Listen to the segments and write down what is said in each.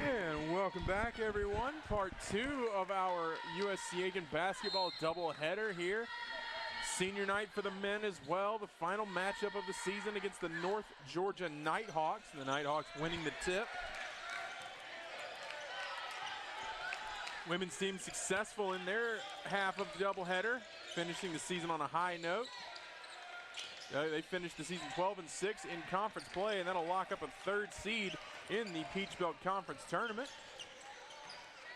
And welcome back, everyone. Part 2 of our USC Aiken basketball doubleheader here. Senior night for the men as well. The final matchup of the season against the North Georgia Nighthawks. The Nighthawks winning the tip. Women's team successful in their half of the doubleheader, finishing the season on a high note. They finished the season 12-6 in conference play, and that'll lock up a third seed in the Peach Belt Conference Tournament.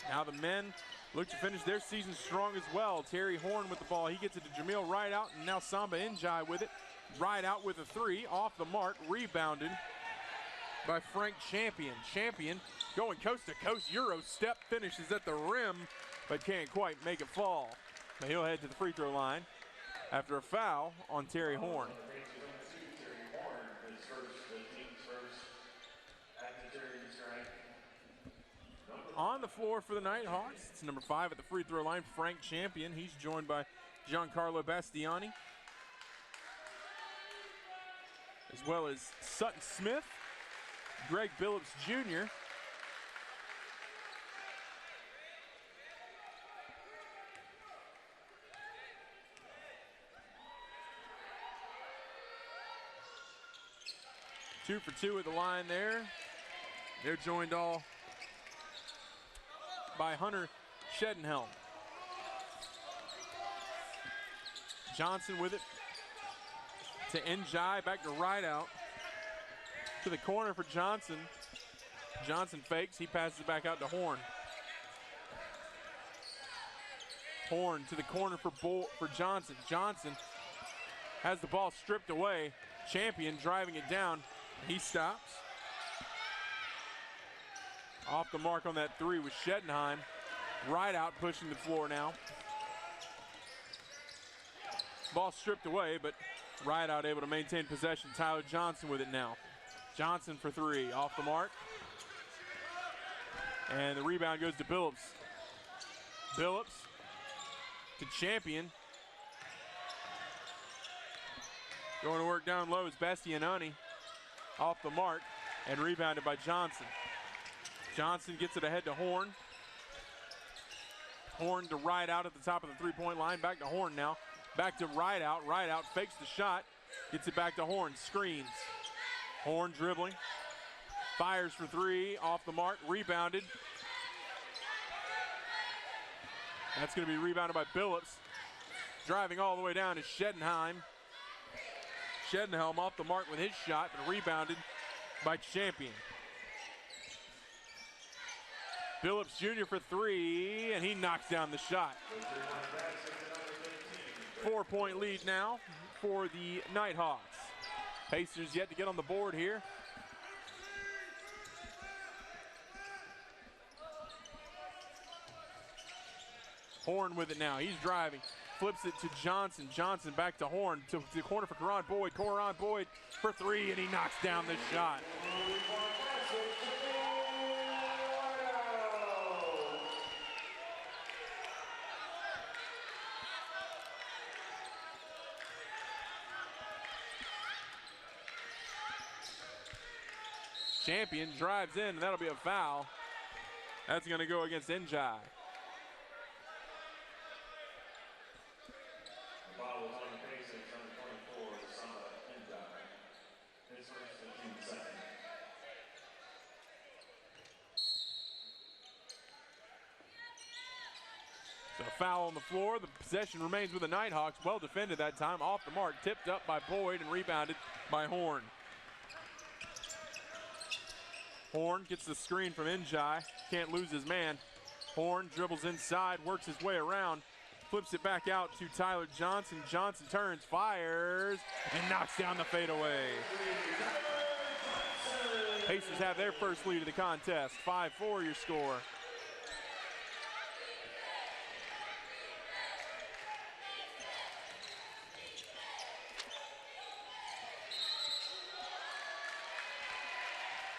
Now the men look to finish their season strong as well. Terry Horn with the ball. He gets it to Jamil Rideout, and now Samba Njai with it. Rideout with a three, off the mark, rebounded by Frank Champion. Champion going coast to coast, Euro step, finishes at the rim, but can't quite make it fall. But he'll head to the free throw line after a foul on Terry Horn. On the floor for the Nighthawks, it's number 5 at the free throw line, Frank Champion. He's joined by Giancarlo Bastiani, as well as Sutton Smith, Greg Billups Jr., Two for two at the line there. They're joined all by Hunter Shedenhelm. Johnson with it to Njai, back to Rideout. To the corner for Johnson. Johnson fakes, he passes it back out to Horn. Horn to the corner for Johnson. Johnson has the ball stripped away. Champion driving it down. He stops. Off the mark on that three was Shedenheim. Rideout pushing the floor now. Ball stripped away, but Rideout able to maintain possession. Tyler Johnson with it now. Johnson for three, off the mark. And the rebound goes to Billups. Billups to Champion. Going to work down low is Bastianani. Off the mark and rebounded by Johnson. Johnson gets it ahead to Horn. Horn to Rideout at the top of the three-point line. Back to Horn now. Back to Rideout. Rideout fakes the shot. Gets it back to Horn. Screens. Horn dribbling. Fires for three. Off the mark. Rebounded. That's going to be rebounded by Billups. Driving all the way down is Shedenheim. Shedenhelm off the mark with his shot, but rebounded by Champion. Billups Jr. for three, and he knocks down the shot. 4-point lead now for the Nighthawks. Pacers yet to get on the board here. Horn with it now, he's driving. Flips it to Johnson. Johnson back to Horn. To the corner for Koron Boyd. Koron Boyd for three, and he knocks down the shot. Champion drives in, and that'll be a foul. That's going to go against Njai. So a foul on the floor. The possession remains with the Nighthawks. Well defended that time. Off the mark. Tipped up by Boyd and rebounded by Horn. Horn gets the screen from Njai. Can't lose his man. Horn dribbles inside, works his way around, flips it back out to Tyler Johnson. Johnson turns, fires, and knocks down the fadeaway. Pacers have their first lead of the contest. 5-4 your score.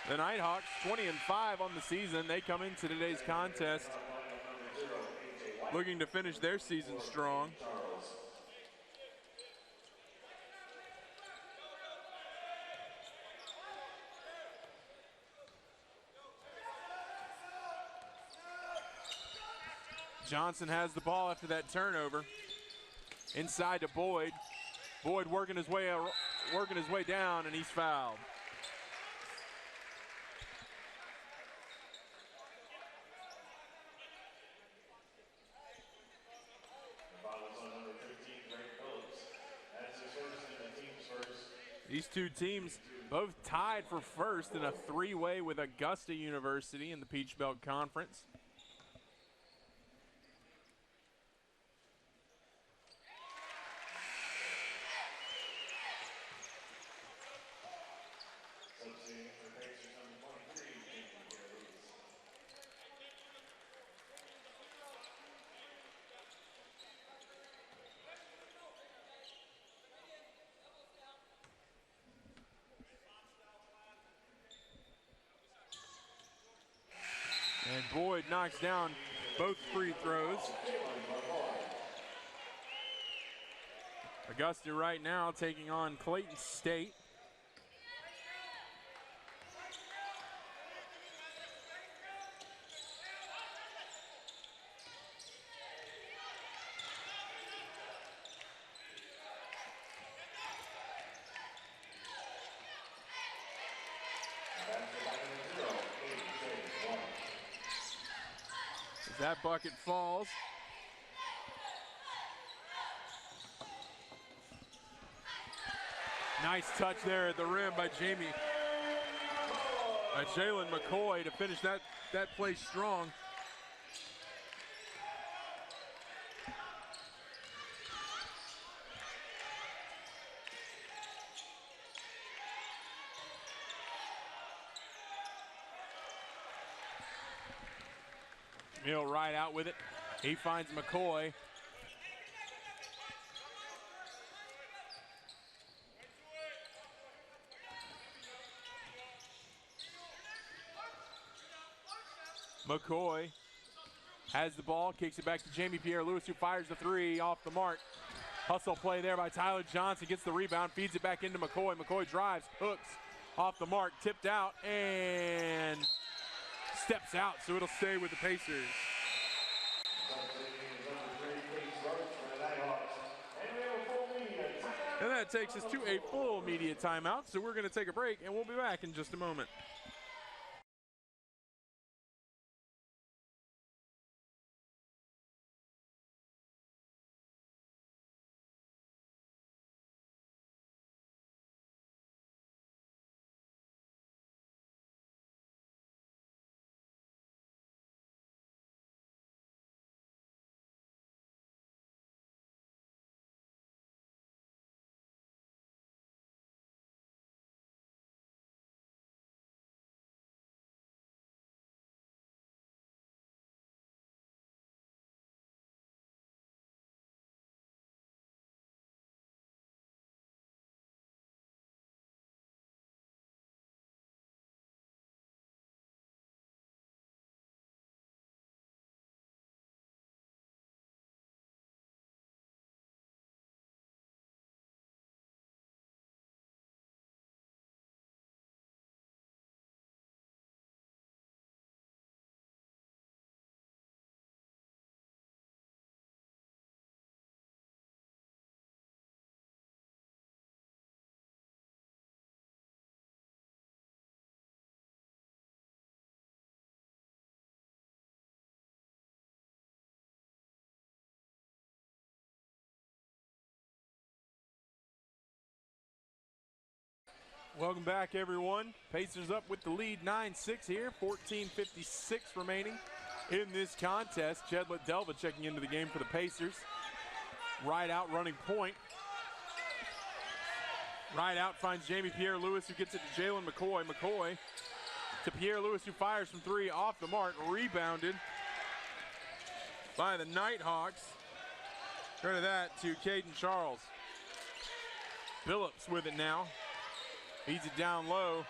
The Nighthawks, 20-5 on the season. They come into today's contest looking to finish their season strong. Johnson has the ball after that turnover. Inside to Boyd. Boyd working his way down, and he's fouled. These two teams both tied for first in a three-way with Augusta University in the Peach Belt Conference. And Boyd knocks down both free throws. Augusta right now taking on Clayton State. That bucket falls. Nice touch there at the rim by Jalen McCoy to finish that play strong. Mill right out with it. He finds McCoy. McCoy has the ball, kicks it back to Jamie Pierre-Louis, who fires the three off the mark. Hustle play there by Tyler Johnson, gets the rebound, feeds it back into McCoy. McCoy drives, hooks, off the mark, tipped out, and steps out, so it'll stay with the Pacers. And that takes us to a full media timeout, so we're going to take a break, and we'll be back in just a moment. Welcome back, everyone. Pacers up with the lead 9-6 here, 14:56 remaining in this contest. Jedlet Delva checking into the game for the Pacers. Right out running point. Right out finds Jamie Pierre-Louis, who gets it to Jalen McCoy. McCoy to Pierre-Louis, who fires from three off the mark. Rebounded by the Nighthawks. Turn to that to Caden Charles. Phillips with it now. Feeds it down low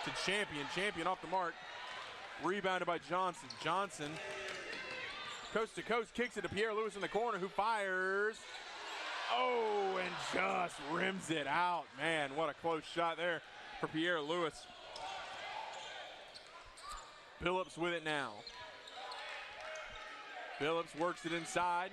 to Champion. Champion off the mark. Rebounded by Johnson. Johnson, coast to coast, kicks it to Pierre-Louis in the corner, who fires. Oh, and just rims it out. Man, what a close shot there for Pierre-Louis. Phillips with it now. Phillips works it inside.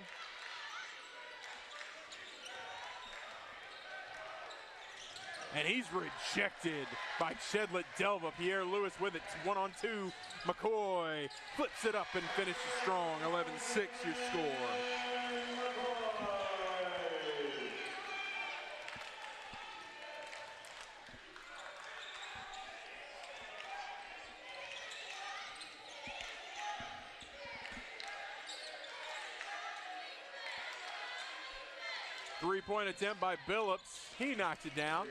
And he's rejected by Chedlet Delva. Pierre Lewis with it, 1-on-2. McCoy flips it up and finishes strong. 11-6 your score. Three-point attempt by Billups. He knocked it down.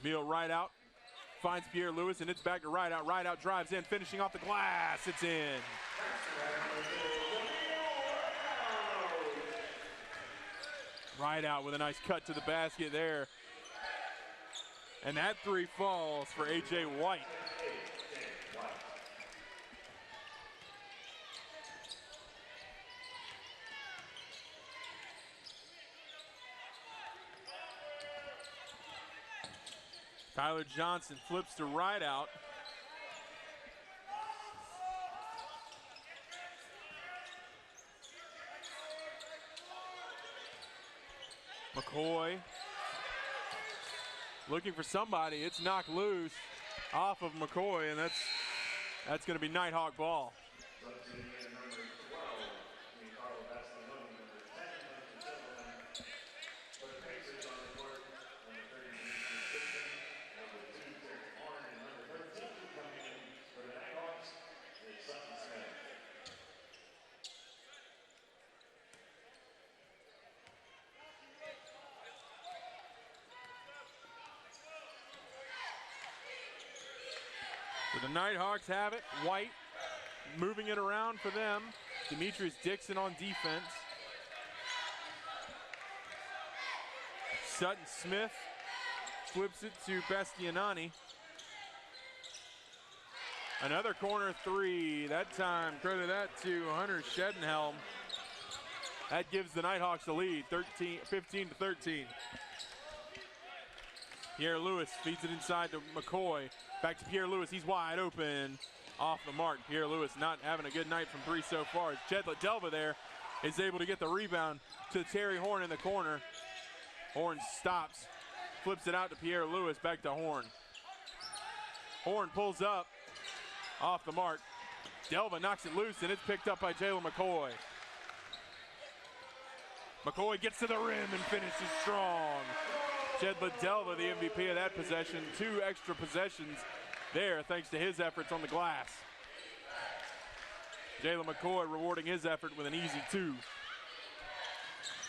Jamil Rideout finds Pierre Lewis, and it's back to Rideout. Rideout drives in, finishing off the glass. It's in. Rideout with a nice cut to the basket there. And that three falls for A.J. White. Tyler Johnson flips to Rideout. McCoy looking for somebody. It's knocked loose off of McCoy, and that's going to be Nighthawk ball. So the Nighthawks have it. White moving it around for them. Demetrius Dixon on defense. Sutton Smith flips it to Bastianani. Another corner three. That time, credit that to Hunter Shedenhelm. That gives the Nighthawks the lead, 15-13. Pierre Lewis feeds it inside to McCoy. Back to Pierre Lewis, he's wide open. Off the mark, Pierre Lewis not having a good night from three so far. Chedlet Delva there is able to get the rebound to Terry Horn in the corner. Horn stops, flips it out to Pierre Lewis, back to Horn. Horn pulls up, off the mark. Delva knocks it loose, and it's picked up by Jalen McCoy. McCoy gets to the rim and finishes strong. Chedlet Delva, the MVP of that possession. 2 extra possessions there thanks to his efforts on the glass. Jalen McCoy rewarding his effort with an easy 2.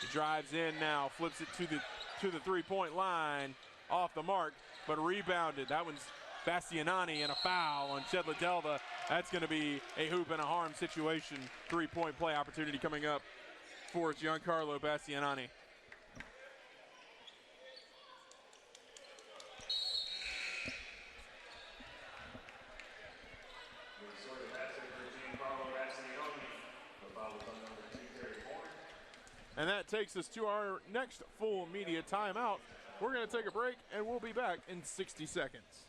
He drives in now, flips it to the three-point line, off the mark, but rebounded. That one's Bastianani, and a foul on Chedlet Delva. That's going to be a hoop and a harm situation. 3-point play opportunity coming up for Giancarlo Bastianani. And that takes us to our next full media timeout. We're going to take a break, and we'll be back in 60 seconds.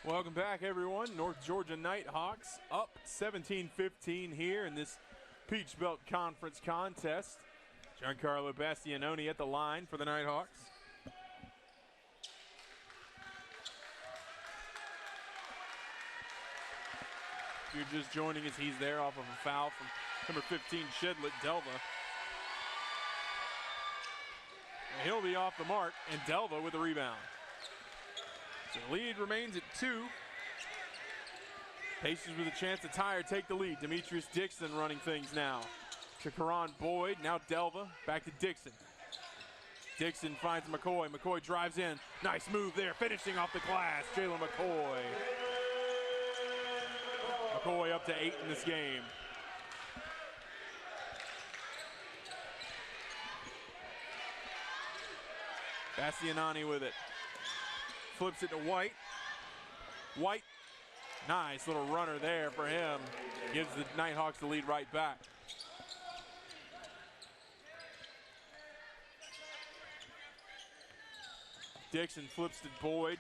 Welcome back, everyone. North Georgia Nighthawks up 17-15 here in this Peach Belt Conference contest. Giancarlo Bastianoni at the line for the Nighthawks. If you're just joining us, he's there off of a foul from number 15, Shedlet Delva. And he'll be off the mark, and Delva with the rebound. So the lead remains at 2. Pacers with a chance to tie or take the lead. Demetrius Dixon running things now. To Karan Boyd, now Delva, back to Dixon. Dixon finds McCoy. McCoy drives in. Nice move there, finishing off the glass. Jalen McCoy. McCoy up to 8 in this game. Bastianani with it. Flips it to White. White, nice little runner there for him. Gives the Nighthawks the lead right back. Dixon flips to Boyd.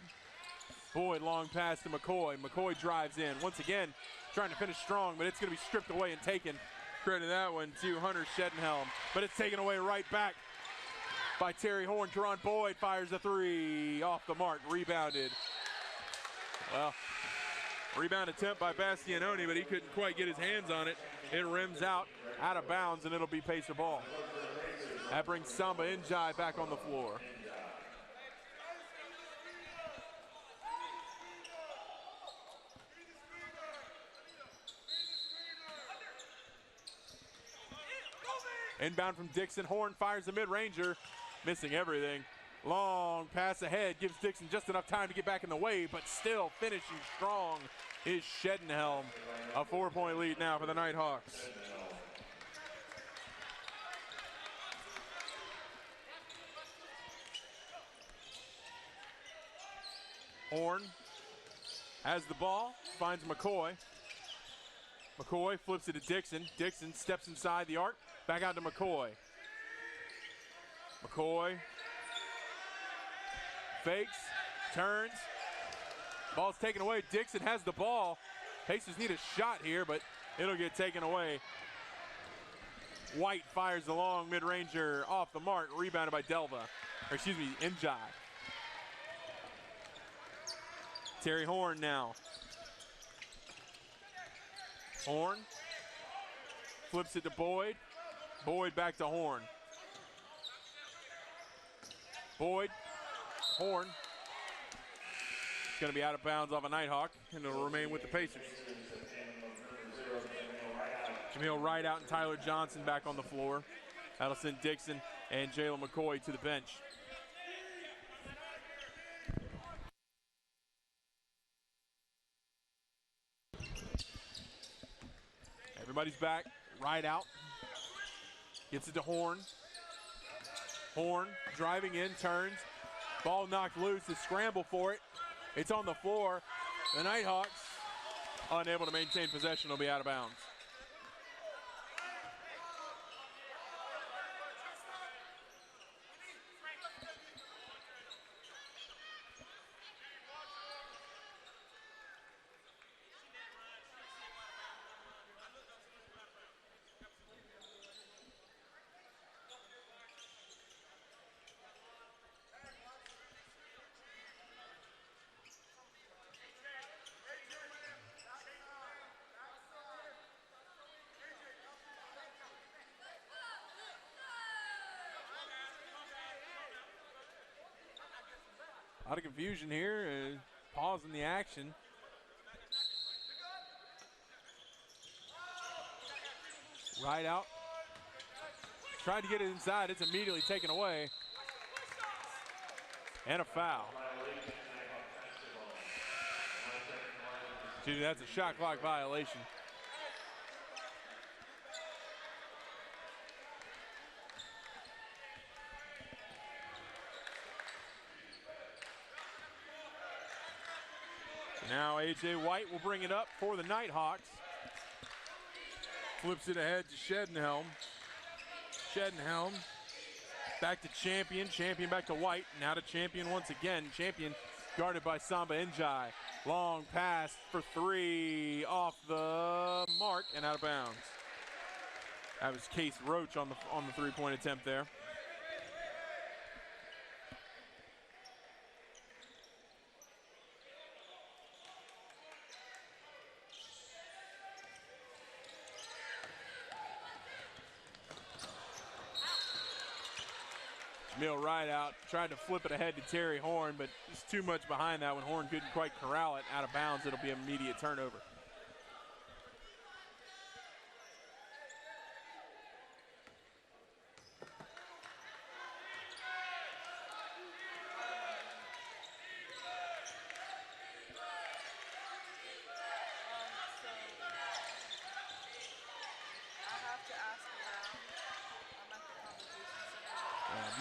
Boyd long pass to McCoy. McCoy drives in. Once again, trying to finish strong, but it's going to be stripped away and taken. Credit that one to Hunter Shedenhelm. But it's taken away right back by Terry Horn. Karan Boyd fires a 3 off the mark. Rebounded. Well, rebound attempt by Bastianoni, but he couldn't quite get his hands on it. It rims out of bounds, and it'll be Pacer ball. That brings Samba Njai back on the floor. Inbound from Dixon. Horn fires the mid-ranger, missing everything. Long pass ahead gives Dixon just enough time to get back in the way, but still finishing strong is Shedenhelm. A 4-point lead now for the Nighthawks. Horn has the ball, finds McCoy. McCoy flips it to Dixon. Dixon steps inside the arc. Back out to McCoy. McCoy fakes, turns. Ball's taken away. Dixon has the ball. Pacers need a shot here, but it'll get taken away. White fires the long mid-ranger off the mark, rebounded by Njai. Terry Horn now. Horn flips it to Boyd. Boyd back to Horn. Boyd, Horn. It's going to be out of bounds off a Nighthawk, and it'll remain with the Pacers. Jameel Rideout and Tyler Johnson back on the floor. That'll send Dixon and Jalen McCoy to the bench. Everybody's back. Rideout. Gets it to Horn. Horn driving in, turns. Ball knocked loose. They scramble for it. It's on the floor. The Nighthawks, unable to maintain possession, will be out of bounds. A lot of confusion here, pausing the action. Rideout. Tried to get it inside, it's immediately taken away. And a foul. Dude, that's a shot clock violation. Now A.J. White will bring it up for the Nighthawks. Flips it ahead to Shedenhelm. Shedenhelm back to Champion. Champion back to White. Now to Champion once again. Champion guarded by Samba Njai. Long pass for three, off the mark and out of bounds. That was Case Roach on the three-point attempt there. Jamil Rideout tried to flip it ahead to Terry Horn, but it's too much behind that when Horn couldn't quite corral it out of bounds. It'll be an immediate turnover.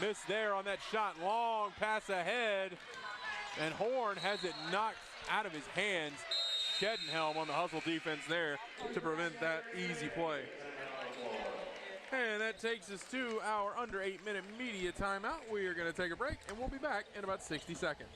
Miss there on that shot, long pass ahead, and Horn has it knocked out of his hands. Shedenhelm on the hustle defense there to prevent that easy play. And that takes us to our under 8-minute media timeout. We are going to take a break, and we'll be back in about 60 seconds.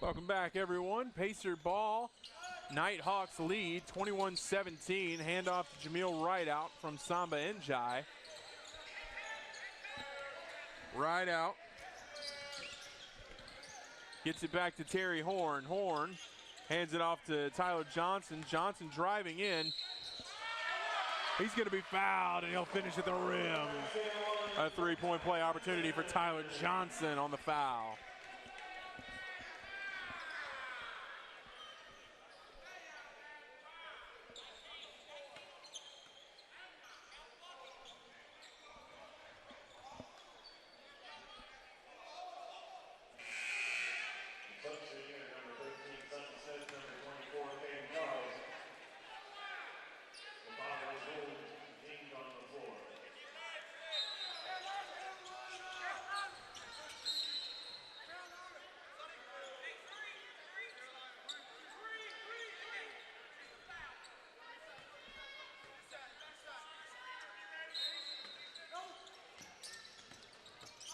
Welcome back, everyone. Pacer ball. Nighthawks lead 21-17. Handoff to Jamil Rideout from Samba Njai. Rideout gets it back to Terry Horn. Horn hands it off to Tyler Johnson. Johnson driving in. He's going to be fouled, and he'll finish at the rim. A three-point play opportunity for Tyler Johnson on the foul.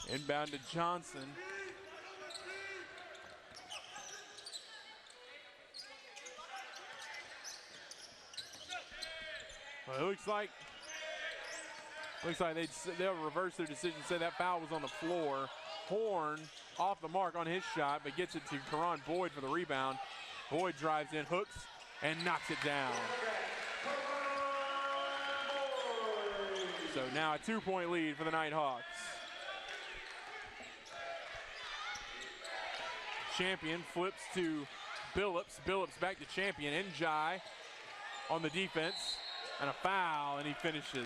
Inbound to Johnson. Well, it looks like they'll reverse their decision, say that foul was on the floor. Horn off the mark on his shot, but gets it to Karan Boyd for the rebound. Boyd drives in, hooks, and knocks it down. So now a 2-point lead for the Nighthawks. Champion flips to Billups. Billups back to Champion. Njai on the defense. And a foul, and he finishes.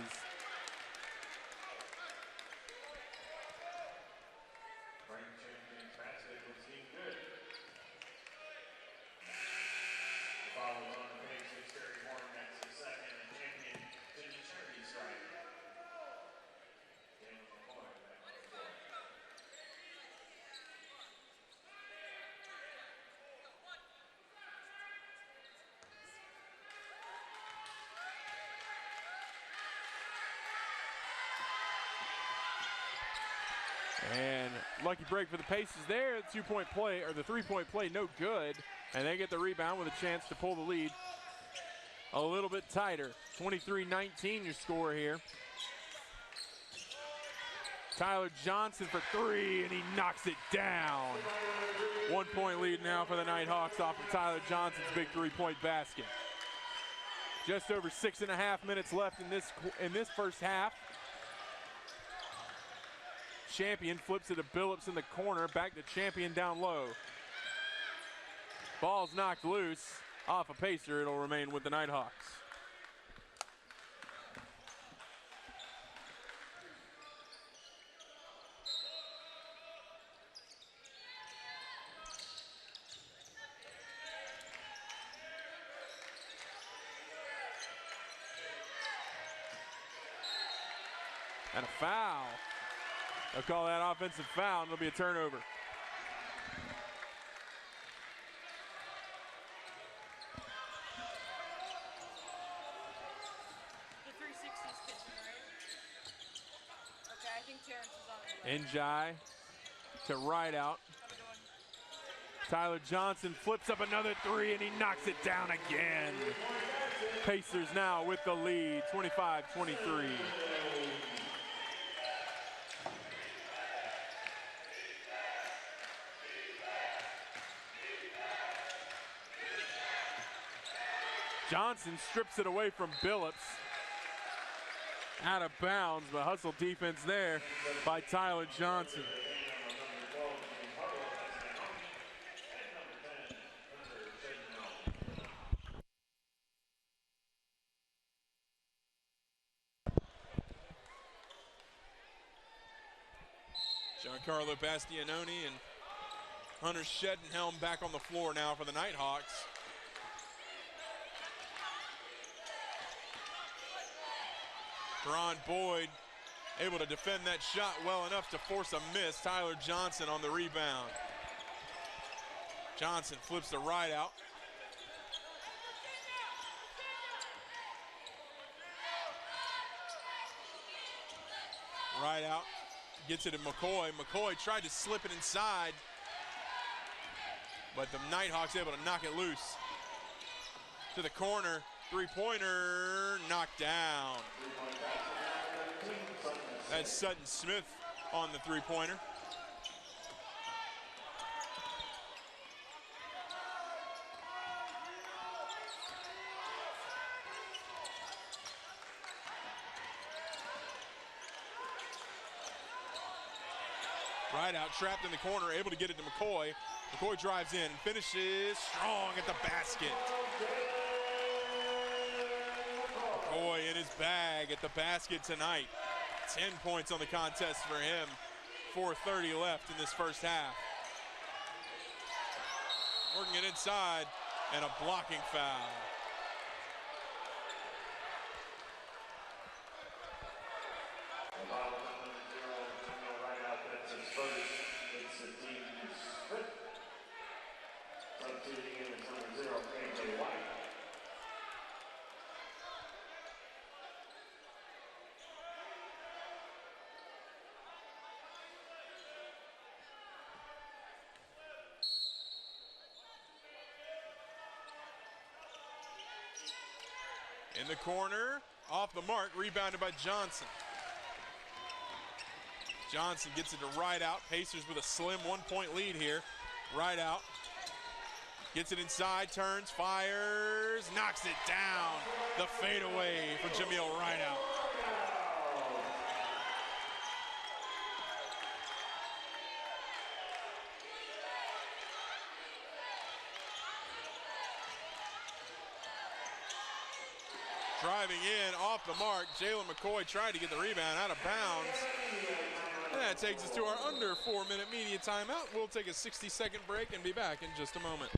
And lucky break for the Pacers there. The 2-point play, or the 3-point play, no good. And they get the rebound with a chance to pull the lead a little bit tighter. 23-19 your score here. Tyler Johnson for three, and he knocks it down. 1-point lead now for the Nighthawks off of Tyler Johnson's big 3-point basket. Just over 6.5 minutes left in this first half. Champion flips it to Billups in the corner, back to Champion down low. Ball's knocked loose off a Pacer. It'll remain with the Nighthawks. And a foul. They'll call that offensive foul, and it'll be a turnover. The 360's kitchen, right? Okay, I think Terrence is on it. Njai to right out. Tyler Johnson flips up another three, and he knocks it down again. Pacers now with the lead, 25-23. Johnson strips it away from Billups. Out of bounds, but hustle defense there by Tyler Johnson. Giancarlo Bastianoni and Hunter Shedenhelm back on the floor now for the Nighthawks. Teron Boyd able to defend that shot well enough to force a miss. Tyler Johnson on the rebound. Johnson flips the right out. Right out, gets it to McCoy. McCoy tried to slip it inside, but the Nighthawks able to knock it loose. To the corner, three-pointer, knocked down. That's Sutton Smith on the three-pointer. Right out, trapped in the corner, able to get it to McCoy. McCoy drives in, finishes strong at the basket. McCoy in his bag at the basket tonight. 10 points on the contest for him. 4:30 left in this first half. Working it inside, and a blocking foul. In the corner, off the mark, rebounded by Johnson. Johnson gets it to right out. Pacers with a slim 1-point lead here. Right out. Gets it inside, turns, fires, knocks it down. The fadeaway for Jamil Rideout. Driving in, off the mark, Jalen McCoy tried to get the rebound out of bounds. And that takes us to our under 4-minute media timeout. We'll take a 60-second break and be back in just a moment.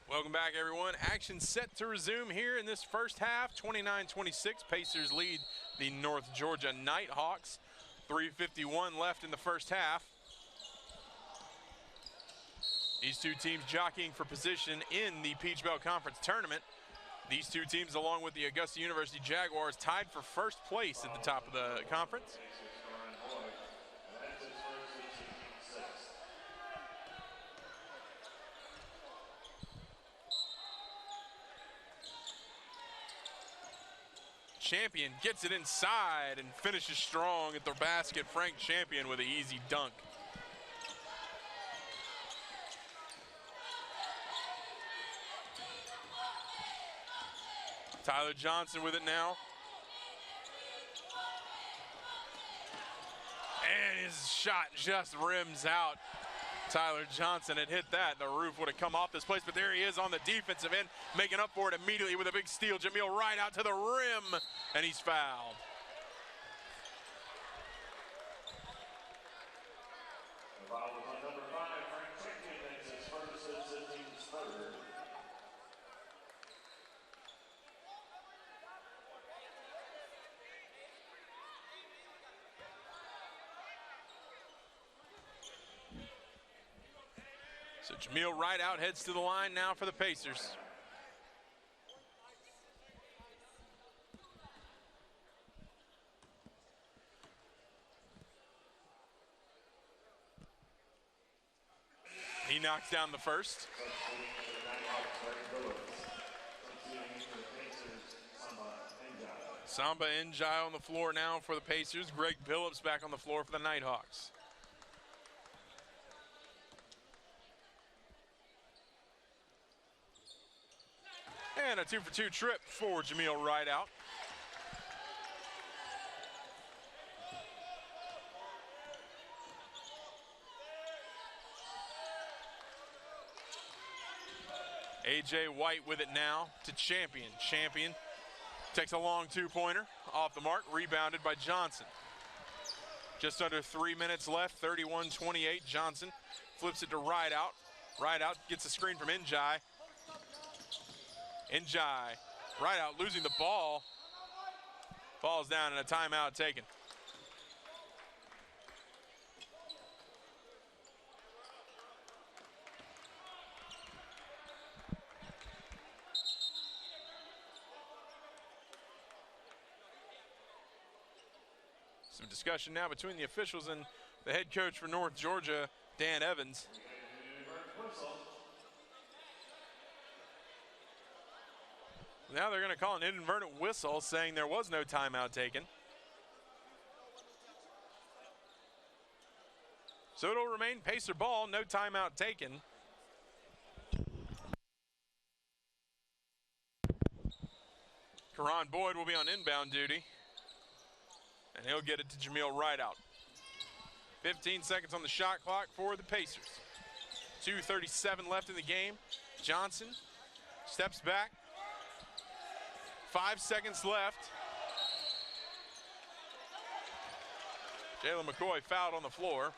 Welcome back, everyone. Action set to resume here in this first half. 29-26, Pacers lead the North Georgia Nighthawks. 3:51 left in the first half. These two teams jockeying for position in the Peach Belt Conference Tournament. These two teams, along with the Augusta University Jaguars, tied for first place at the top of the conference. Champion gets it inside and finishes strong at the basket. Frank Champion with an easy dunk. Tyler Johnson with it now. And his shot just rims out. Tyler Johnson had hit that. The roof would have come off this place, but there he is on the defensive end, making up for it immediately with a big steal. Jamil right out to the rim, and he's fouled. So Jamil Rideout heads to the line now for the Pacers. He knocks down the first. Samba Njai on the floor now for the Pacers. Greg Billups back on the floor for the Nighthawks. And a 2-for-2 trip for Jamil Rideout. A.J. White with it now to Champion. Champion takes a long two-pointer off the mark, rebounded by Johnson. Just under 3 minutes left, 31-28. Johnson flips it to Rideout. Rideout gets a screen from Njai. Njai, Rideout losing the ball. Falls down and a timeout taken. Some discussion now between the officials and the head coach for North Georgia, Dan Evans. Now they're going to call an inadvertent whistle, saying there was no timeout taken. So it'll remain Pacer ball, no timeout taken. Karan Boyd will be on inbound duty, and he'll get it to Jamil Rideout. 15 seconds on the shot clock for the Pacers. 2:37 left in the game. Johnson steps back. 5 seconds left. Jalen McCoy fouled on the floor,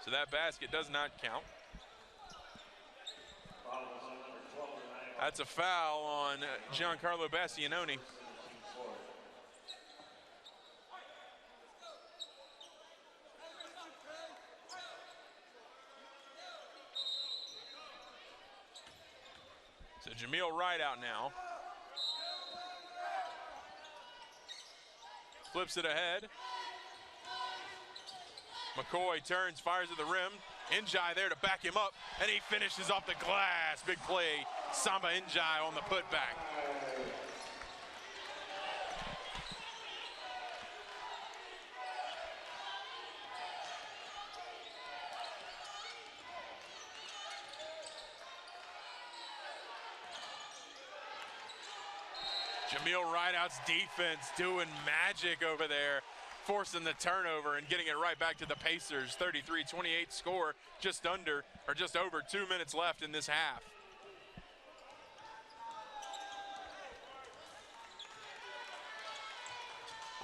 so that basket does not count. That's a foul on Giancarlo Bastianoni. So Jamil Rideout now. Flips it ahead. McCoy turns, fires at the rim. Njai there to back him up, and he finishes off the glass. Big play, Samba Njai on the putback. Jamil Rideout's defense doing magic over there, forcing the turnover and getting it right back to the Pacers. 33-28 score, just under or just over 2 minutes left in this half.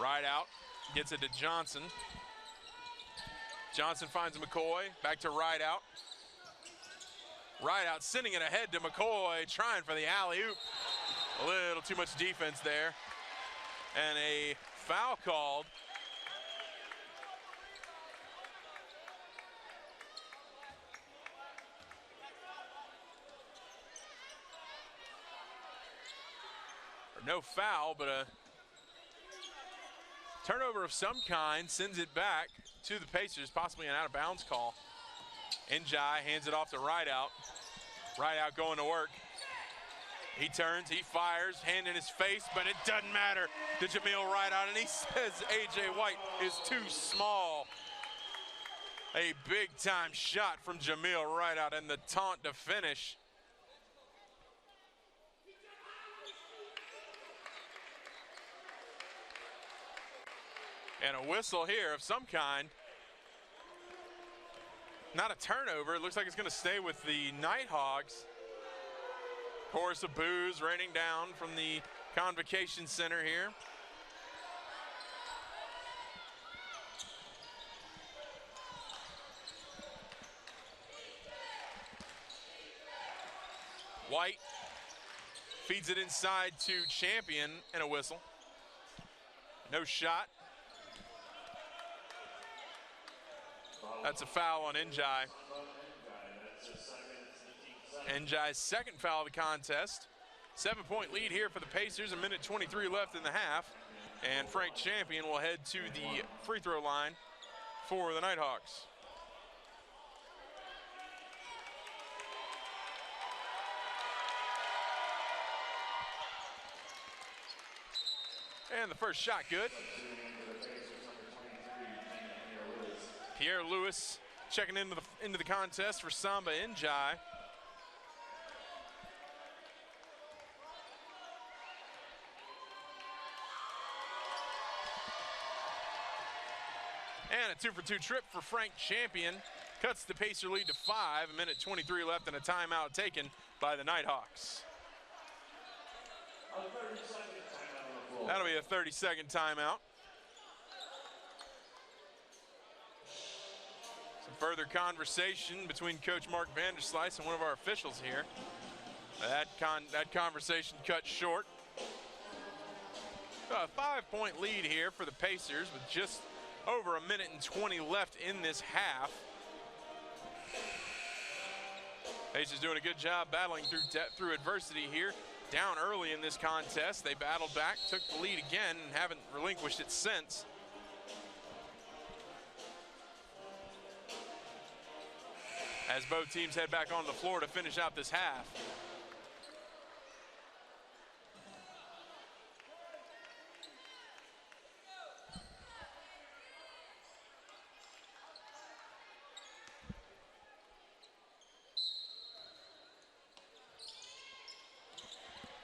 Rideout gets it to Johnson. Johnson finds McCoy, back to Rideout. Right out, sending it ahead to McCoy, trying for the alley-oop. A little too much defense there. And a foul called. Or no foul, but a turnover of some kind, sends it back to the Pacers, possibly an out-of-bounds call. Njai hands it off to Rideout. Rideout going to work. He turns, he fires, hand in his face, but it doesn't matter to Jameel Rideout, and he says A.J. White is too small. A big-time shot from Jameel Rideout, and the taunt to finish. And a whistle here of some kind. Not a turnover. It looks like it's going to stay with the Nighthawks. Chorus of boos raining down from the Convocation Center here. White feeds it inside to Champion, and a whistle. No shot. That's a foul on Njai. Njai's second foul of the contest. 7-point lead here for the Pacers, 1:23 left in the half. And Frank Champion will head to the free throw line for the Nighthawks. And the first shot good. Pierre Lewis checking into the contest for Samba Njai. And a 2-for-2 trip for Frank Champion. Cuts the Pacer lead to 5. 1:23 left and a timeout taken by the Nighthawks. That'll be a 30-second timeout. Some further conversation between Coach Mark Vanderslice and one of our officials here. That conversation cut short. A 5-point lead here for the Pacers with just over 1:20 left in this half. Pacers doing a good job battling through adversity here. Down early in this contest, they battled back, took the lead again, and haven't relinquished it since. As both teams head back on the floor to finish out this half.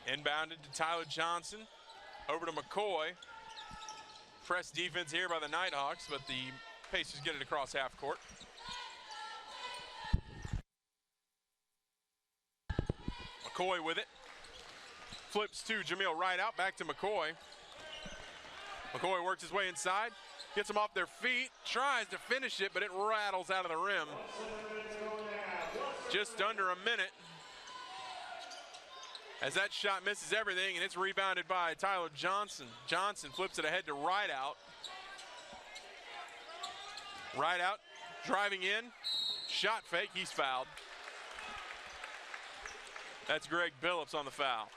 Inbounded to Tyler Johnson, over to McCoy. Press defense here by the Nighthawks, but the Pacers get it across half court. McCoy with it. Flips to Jameel Rideout, back to McCoy. McCoy works his way inside, gets them off their feet, tries to finish it, but it rattles out of the rim. Just under a minute. As that shot misses everything, and it's rebounded by Tyler Johnson. Johnson flips it ahead to Rideout. Rideout driving in, shot fake, he's fouled. That's Greg Billups on the foul.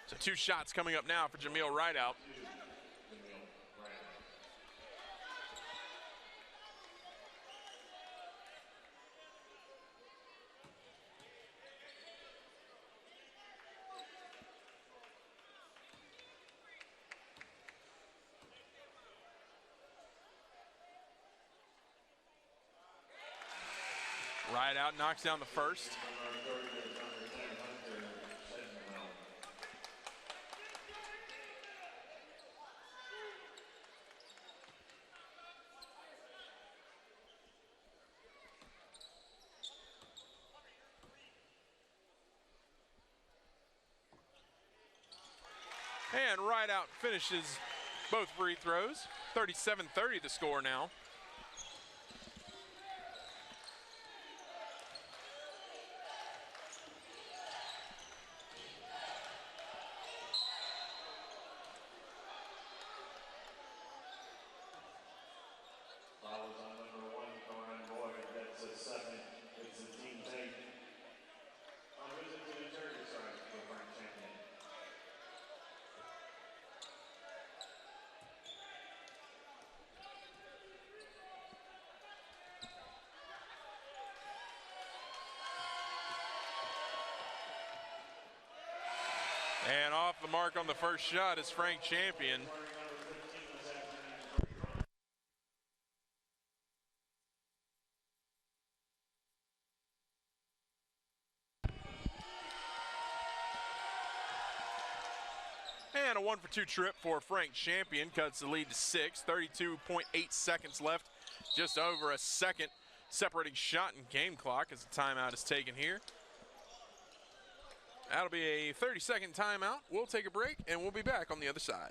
So 2 shots coming up now for Jameel Rideout. Rideout knocks down the first. And Rideout finishes both free throws. 37-30 the score now. And off the mark on the first shot is Frank Champion. And a 1-for-2 trip for Frank Champion cuts the lead to 6. 32.8 seconds left. Just over a second separating shot and game clock as the timeout is taken here. That'll be a 30-second timeout. We'll take a break, and we'll be back on the other side.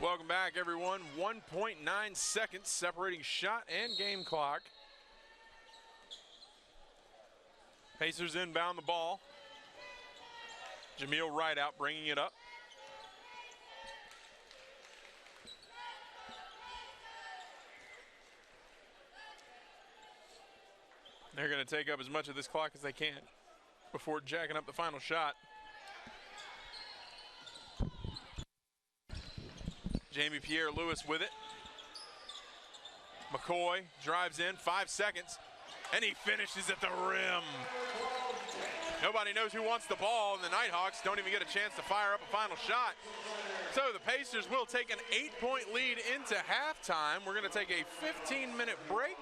Welcome back, everyone. 1.9 seconds separating shot and game clock. Pacers inbound the ball. Jameel Rideout bringing it up. They're going to take up as much of this clock as they can before jacking up the final shot. Jamie Pierre-Lewis with it. McCoy drives in, 5 seconds, and he finishes at the rim. Nobody knows who wants the ball, and the Nighthawks don't even get a chance to fire up a final shot. So the Pacers will take an 8-point lead into halftime. We're going to take a 15-minute break,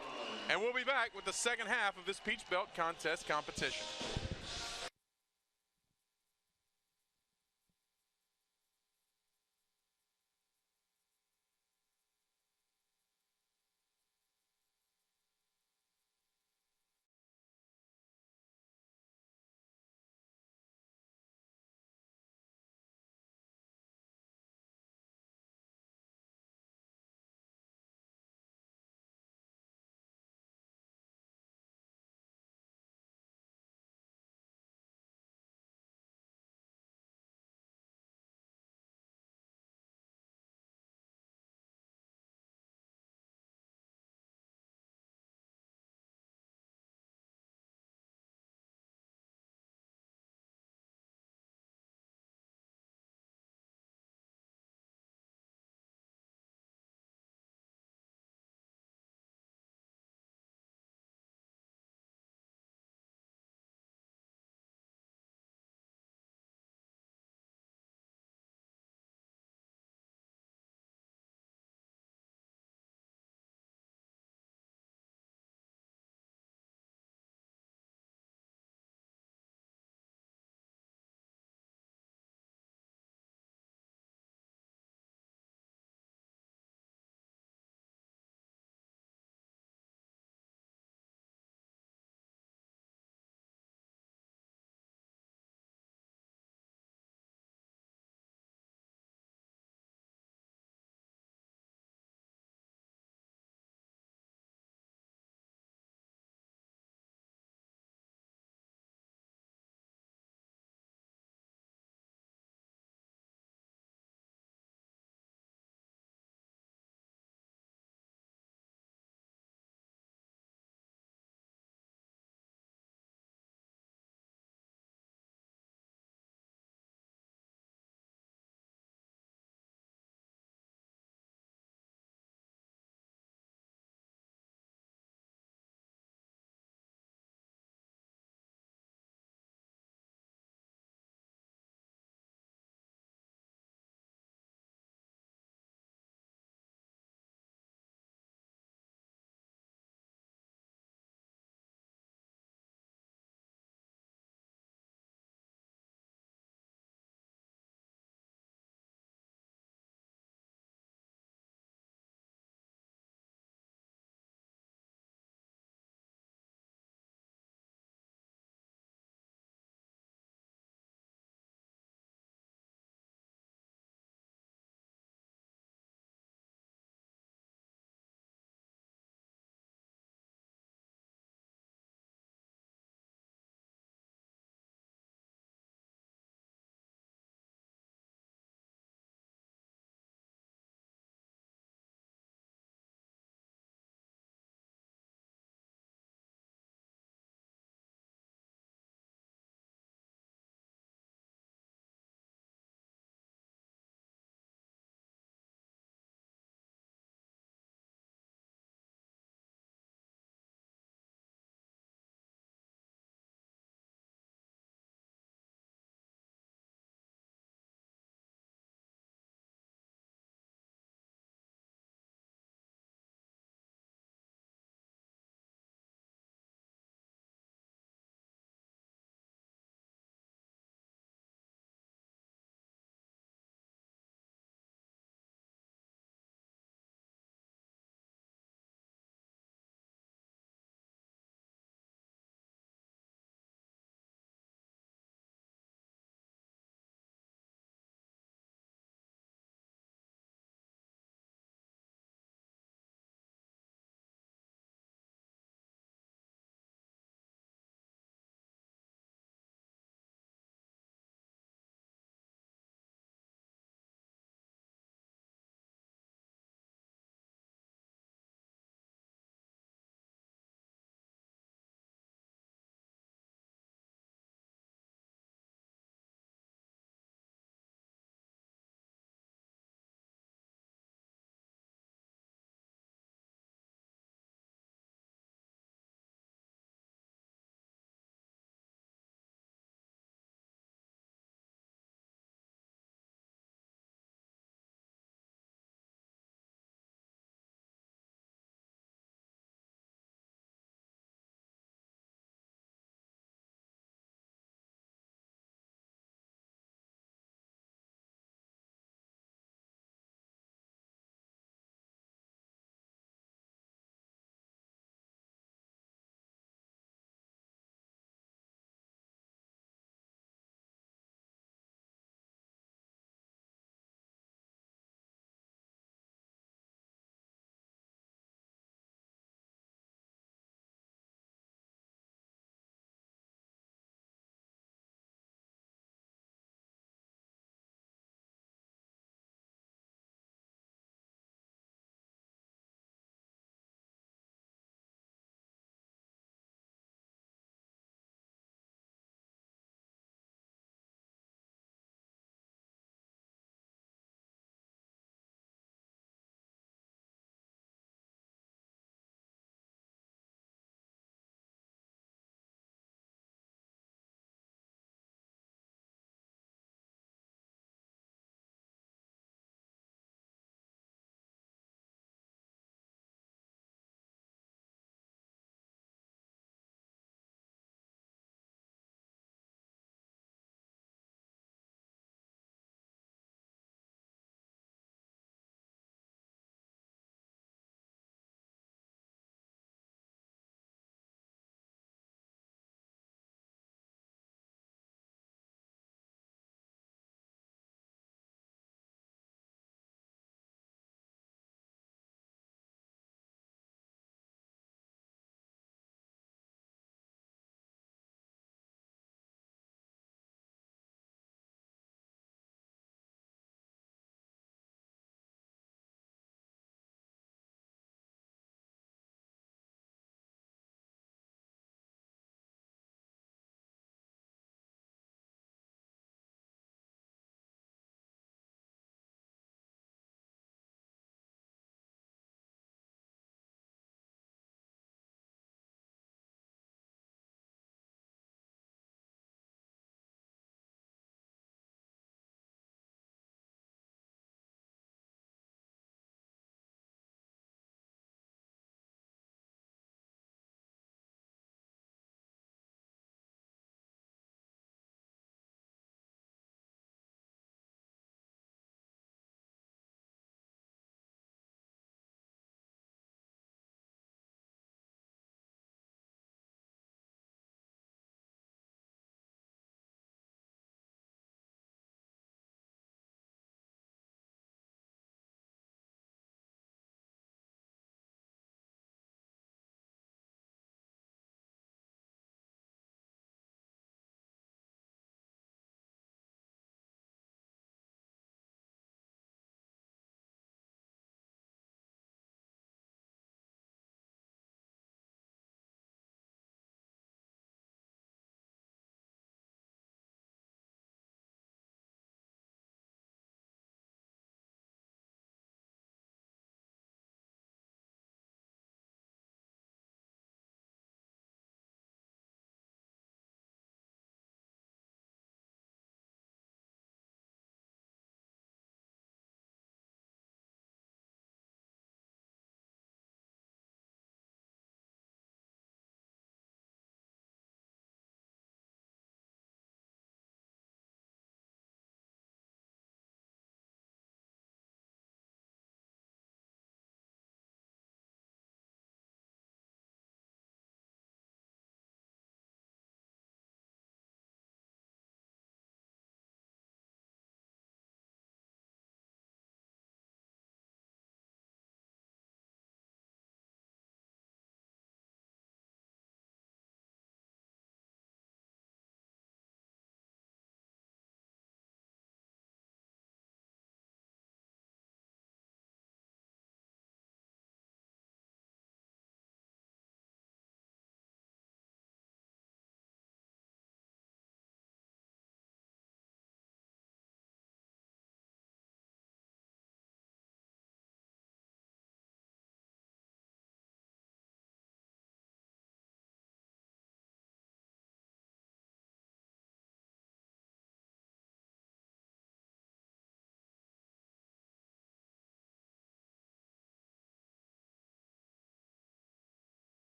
and we'll be back with the second half of this Peach Belt contest competition.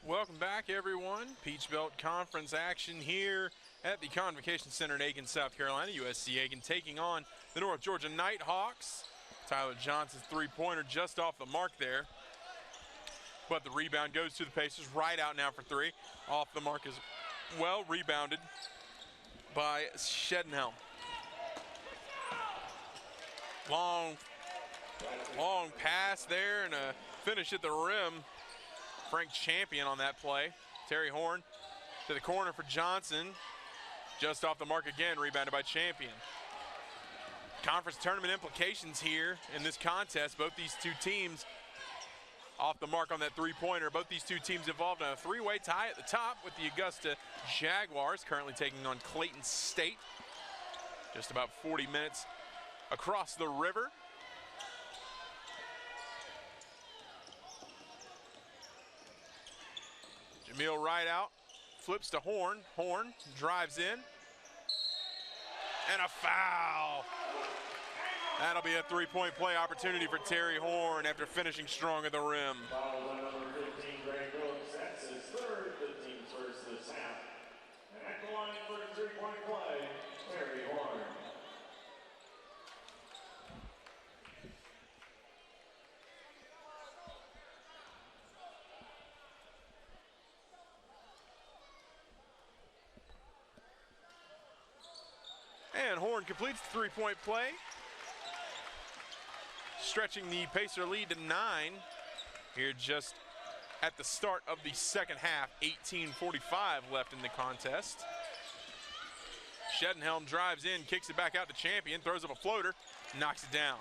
Welcome back, everyone. Peach Belt Conference action here at the Convocation Center in Aiken, South Carolina. USC Aiken taking on the North Georgia Nighthawks. Tyler Johnson's three-pointer just off the mark there. But the rebound goes to the Pacers. Right out now for three. Off the mark is well rebounded by Shedenhelm. Long pass there and a finish at the rim. Frank Champion on that play. Terry Horn to the corner for Johnson. Just off the mark again, rebounded by Champion. Conference tournament implications here in this contest. Both these two teams off the mark on that three-pointer. Both these two teams involved in a three-way tie at the top with the Augusta Jaguars currently taking on Clayton State. Just about 40 minutes across the river. Jamil right out, flips to Horn. Horn drives in. And a foul. That'll be a three-point play opportunity for Terry Horn after finishing strong at the rim. Foul on number 15, Greg Phillips. That's his third, the team's first this half. And at the line for a three-point play, Terry Horn. And Horn completes the three-point play, stretching the Pacer lead to 9 here just at the start of the second half. 18:45 left in the contest. Shedenhelm drives in, kicks it back out to Champion, throws up a floater, knocks it down.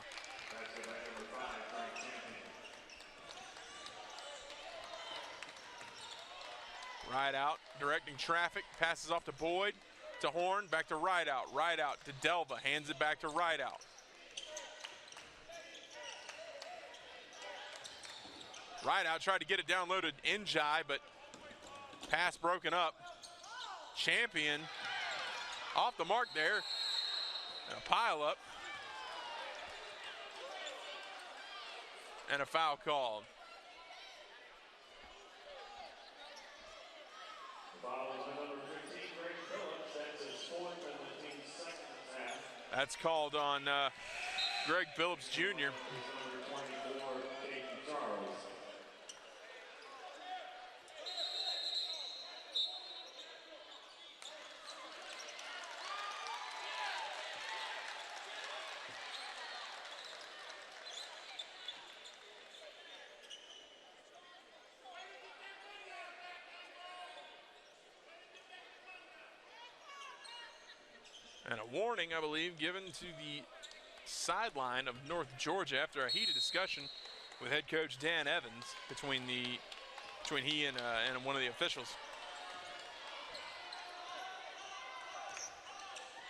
Right out, directing traffic, passes off to Boyd, to Horn, back to Rideout to Delva, hands it back to Rideout. Rideout tried to get it down low to Njai, but pass broken up. Champion off the mark there, and a pile up. And a foul called. That's called on Greg Phillips Jr. And a warning, I believe, given to the sideline of North Georgia after a heated discussion with head coach Dan Evans between he and one of the officials.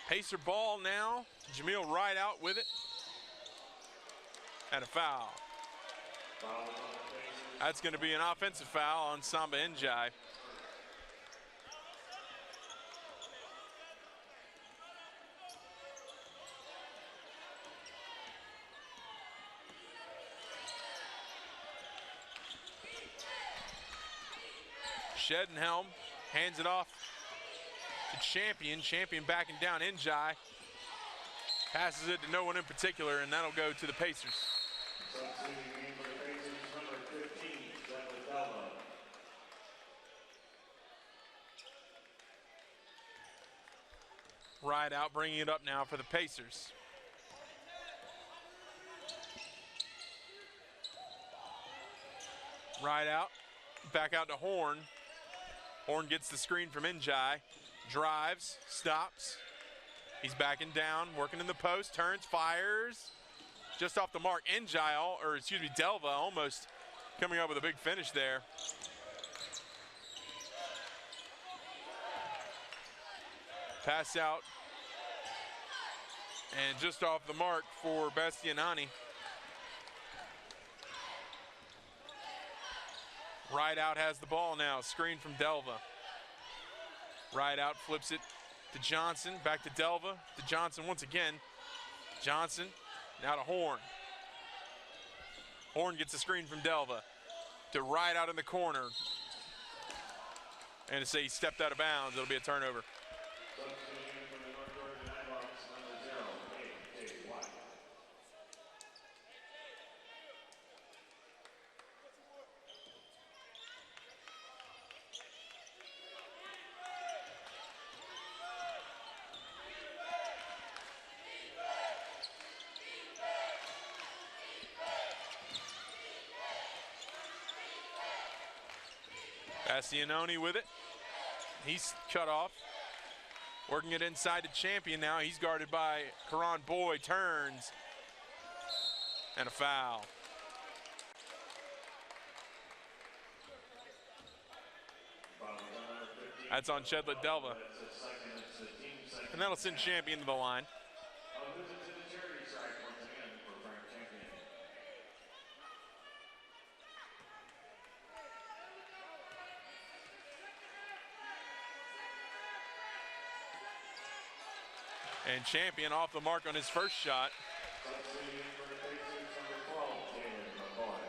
Pacer ball now. Jamil Rideout with it. And a foul. That's going to be an offensive foul on Samba Njai. Shedenhelm hands it off to Champion. Champion backing down Njai. Passes it to no one in particular, and that'll go to the Pacers. Rideout bringing it up now for the Pacers. Rideout, back out to Horn. Horn gets the screen from Njai, drives, stops. He's backing down, working in the post, turns, fires. Just off the mark. Njai, Delva almost coming up with a big finish there. Pass out. And just off the mark for Bastianani. Rideout has the ball now, screen from Delva. Rideout flips it to Johnson, back to Delva, to Johnson once again. Johnson, now to Horn. Horn gets a screen from Delva to Rideout in the corner. And to say he stepped out of bounds, it'll be a turnover. Substituting for the North Georgia Nighthawks, number 0, A.J. White. Bastianoni with it. He's cut off. Working it inside to Champion now. He's guarded by Karan Boyd. Turns. And a foul. That's on Chedlet Delva. And that'll send Champion to the line. A visit to the charity stripe once again for Frank Champion. And Champion off the mark on his first shot. Substituting for the Pacers, number 12, Jalen McCoy.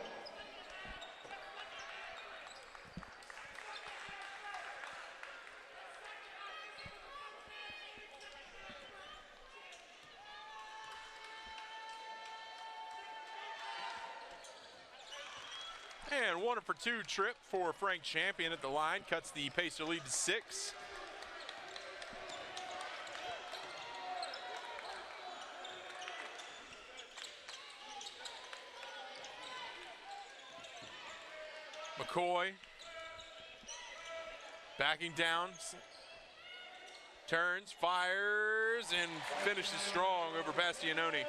And 1-for-2 trip for Frank Champion at the line. Cuts the Pacer lead to 6. McCoy backing down, turns, fires, and finishes strong over Bastianoni.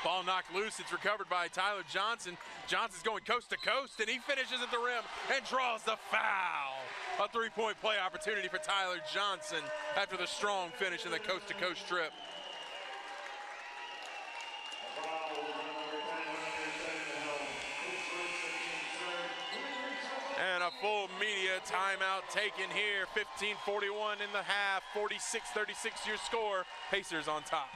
Ball knocked loose. It's recovered by Tyler Johnson. Johnson's going coast to coast, and he finishes at the rim and draws the foul. A three-point play opportunity for Tyler Johnson after the strong finish in the coast-to-coast trip. And a full media timeout taken here. 15:41 in the half. 46-36 your score. Pacers on top.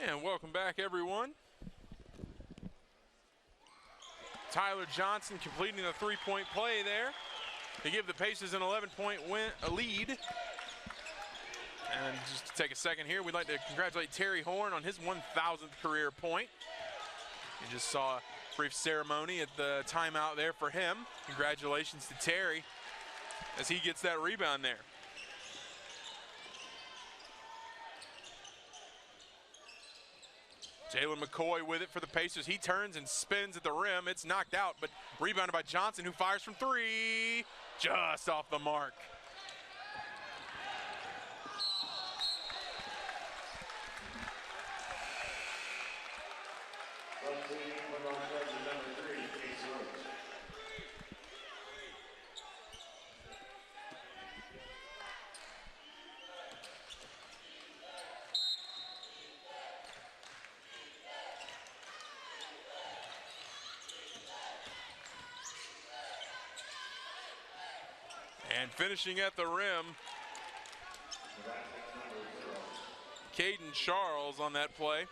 And welcome back, everyone. Tyler Johnson completing the three-point play there to give the Pacers an 11-point lead. And just to take a second here, we'd like to congratulate Terry Horn on his 1,000th career point. You just saw a brief ceremony at the timeout there for him. Congratulations to Terry as he gets that rebound there. Jalen McCoy with it for the Pacers. He turns and spins at the rim. It's knocked out, but rebounded by Johnson, who fires from three. Just off the mark. And finishing at the rim, Caden Charles on that play.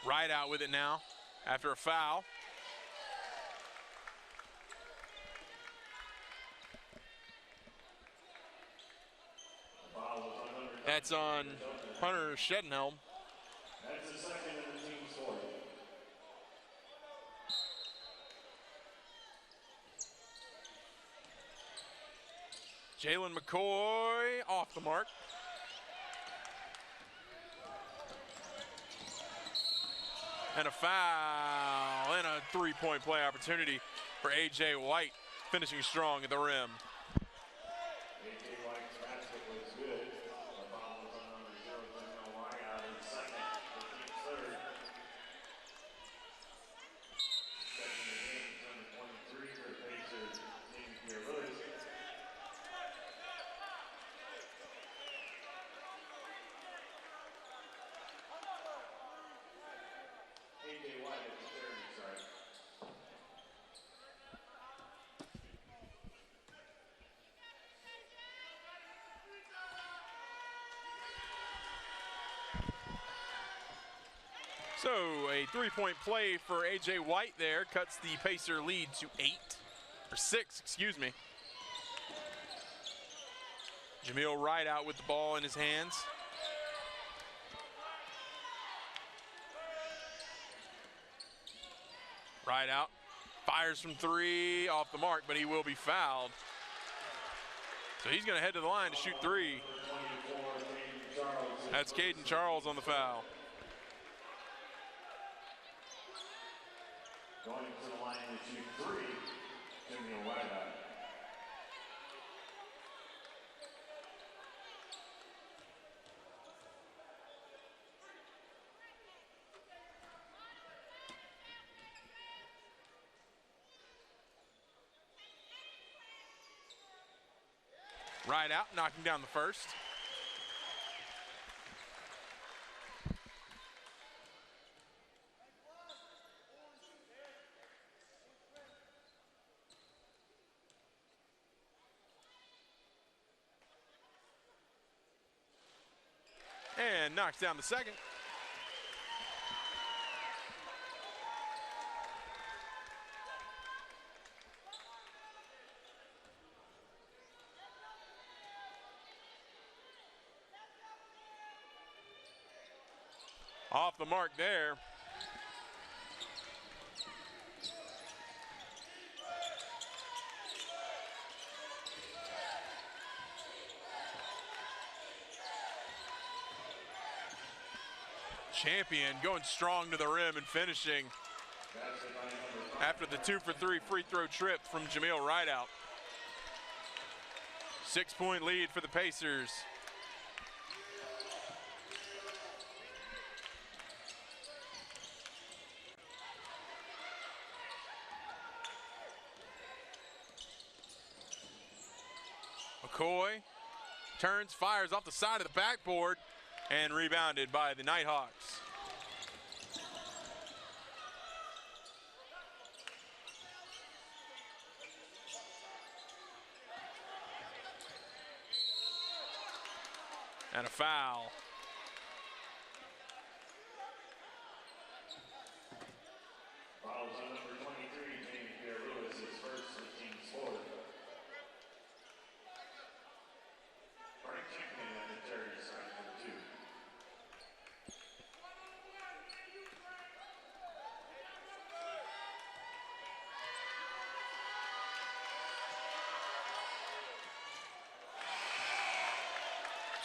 Right out with it now after a foul. That's on Hunter Shedenhelm. That's the second in the team's score. Jalen McCoy off the mark. And a foul and a three-point play opportunity for A.J. White, finishing strong at the rim. A.J. White's basket was good. The foul was on number 0, Daniel White out in second. The team's third. Second in the game, number 23 for the Pacers, James Pierre-Lewis. A.J. White at the third side. So a three-point play for A.J. White there cuts the Pacer lead to 6, excuse me. Jameel Wright out with the ball in his hands. Right out, fires from three, off the mark, but he will be fouled. So he's gonna head to the line to shoot three. That's Caden Charles on the foul. Going to the line to shoot three, Jimmy White. Right out, knocking down the first. And knocks down the second. Off the mark there. Champion going strong to the rim and finishing after the 2-for-3 free throw trip from Jameel Rideout. 6-point lead for the Pacers. McCoy turns, fires off the side of the backboard, and rebounded by the Nighthawks. And a foul. Fouls on number 23, James Pierre-Lewis, his first for the team's fourth. Frank Champion at the Terry side for two.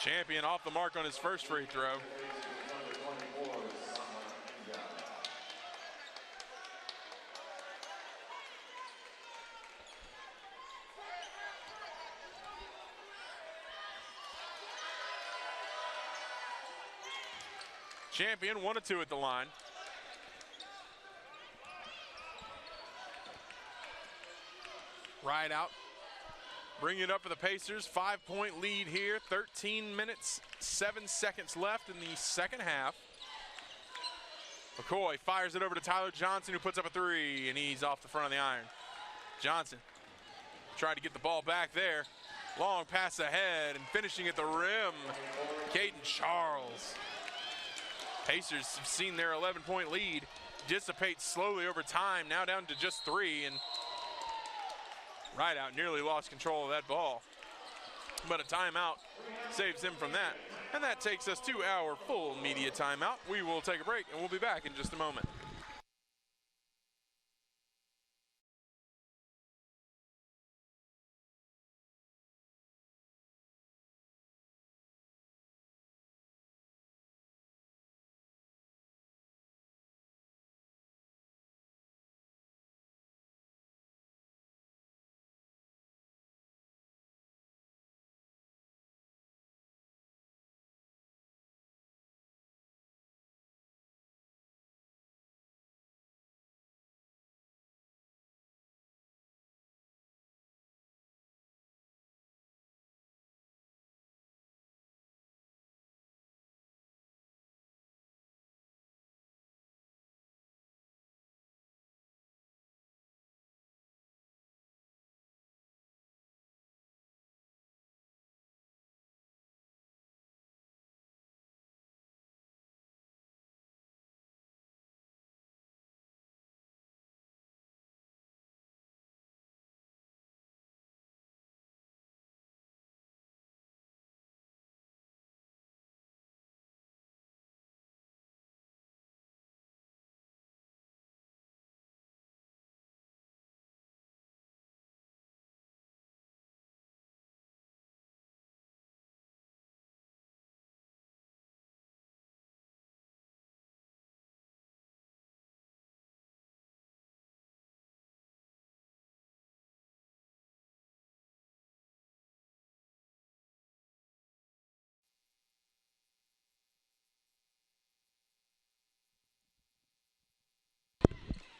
Champion off the mark on his first free throw. Champion 1 of 2 at the line. Right out. Bring it up for the Pacers. 5-point lead here. 13 minutes, 7 seconds left in the second half. McCoy fires it over to Tyler Johnson, who puts up a 3, and he's off the front of the iron. Johnson tried to get the ball back there. Long pass ahead and finishing at the rim. Caden Charles. Pacers have seen their 11-point lead dissipate slowly over time, now down to just 3, and right out nearly lost control of that ball. But a timeout saves him from that. And that takes us to our full media timeout. We will take a break, and we'll be back in just a moment.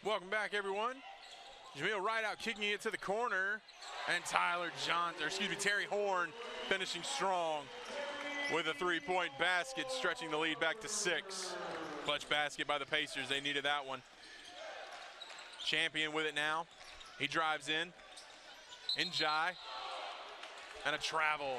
Welcome back, everyone. Jameel Rideout kicking it to the corner, and Terry Horn finishing strong with a 3-point basket, stretching the lead back to 6. Clutch basket by the Pacers. They needed that one. Champion with it now. He drives in. Njai. And a travel.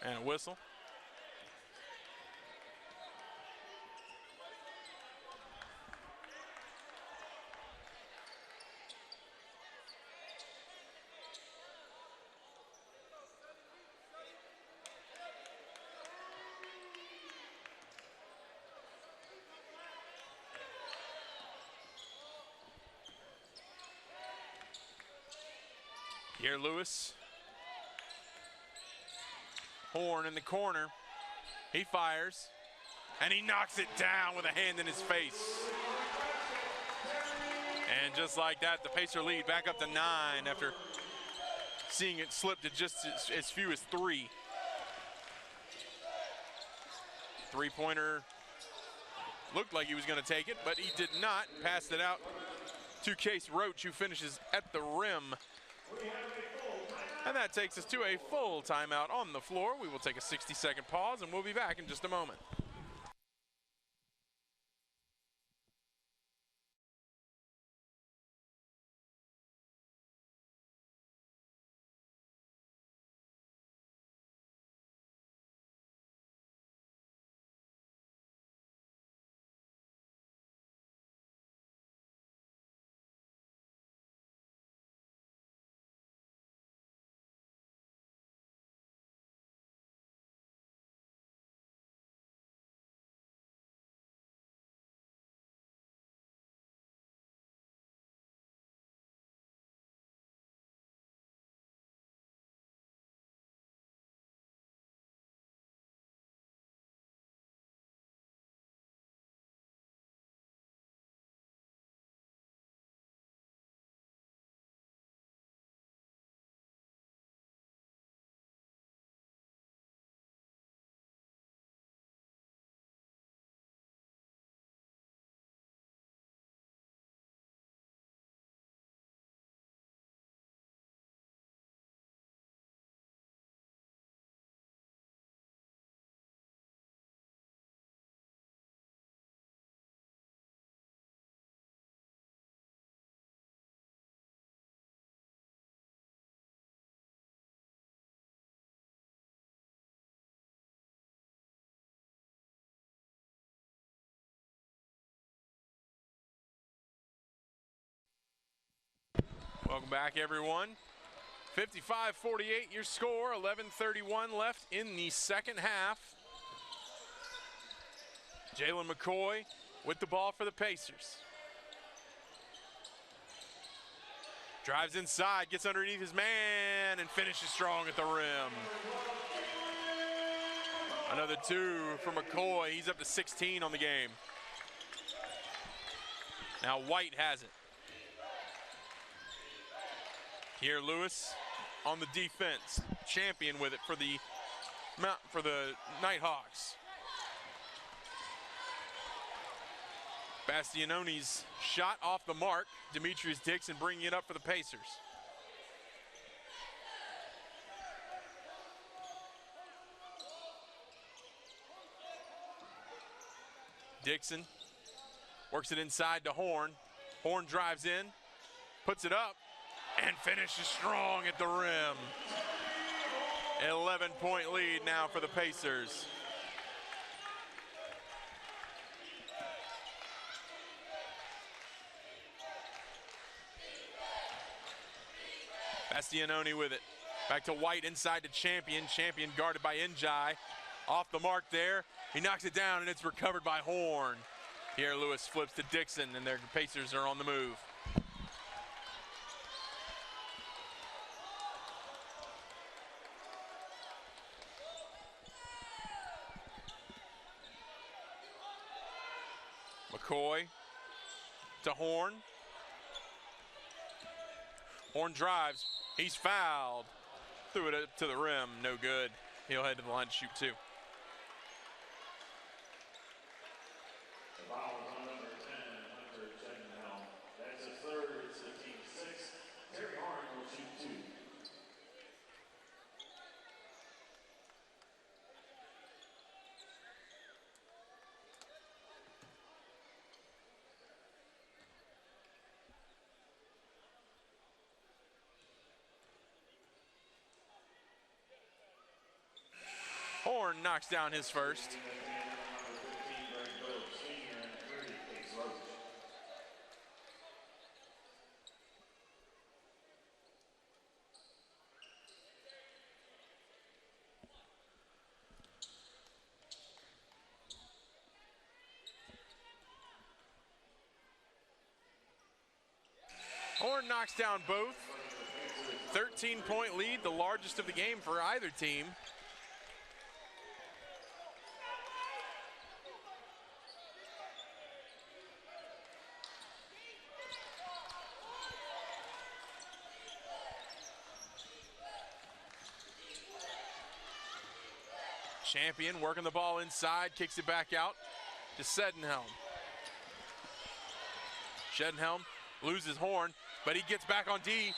And a whistle. Here, Lewis. Horn in the corner. He fires, and he knocks it down with a hand in his face. And just like that, the Pacer lead back up to 9 after seeing it slip to just as few as 3. Three-pointer looked like he was going to take it, but he did not. Passed it out to Case Roach, who finishes at the rim. And that takes us to a full timeout on the floor. We will take a 60-second pause, and we'll be back in just a moment. Welcome back, everyone. 55-48 your score, 11:31 left in the second half. Jalen McCoy with the ball for the Pacers. Drives inside, gets underneath his man, and finishes strong at the rim. Another two for McCoy. He's up to 16 on the game. Now White has it. Here Lewis on the defense. Champion with it for the Nighthawks. Bastianone's shot off the mark. Demetrius Dixon bringing it up for the Pacers. Dixon works it inside to Horn. Horn drives in, puts it up, and finishes strong at the rim. 11-point lead now for the Pacers. Bastianoni with it. Back to White inside to Champion. Champion guarded by Njai. Off the mark there. He knocks it down and it's recovered by Horn. Here Lewis flips to Dixon and their Pacers are on the move. McCoy to Horn. Horn drives. He's fouled. Threw it up to the rim. No good. He'll head to the line to shoot two. The foul is on number 10, Hunter Checkenham. That's his third. It's the team 6. Terry Horn will shoot two. Horn knocks down his first. Horn knocks down both. 13-point lead, the largest of the game for either team. Champion working the ball inside, kicks it back out to Shedenhelm. Shedenhelm loses Horn, but he gets back on D,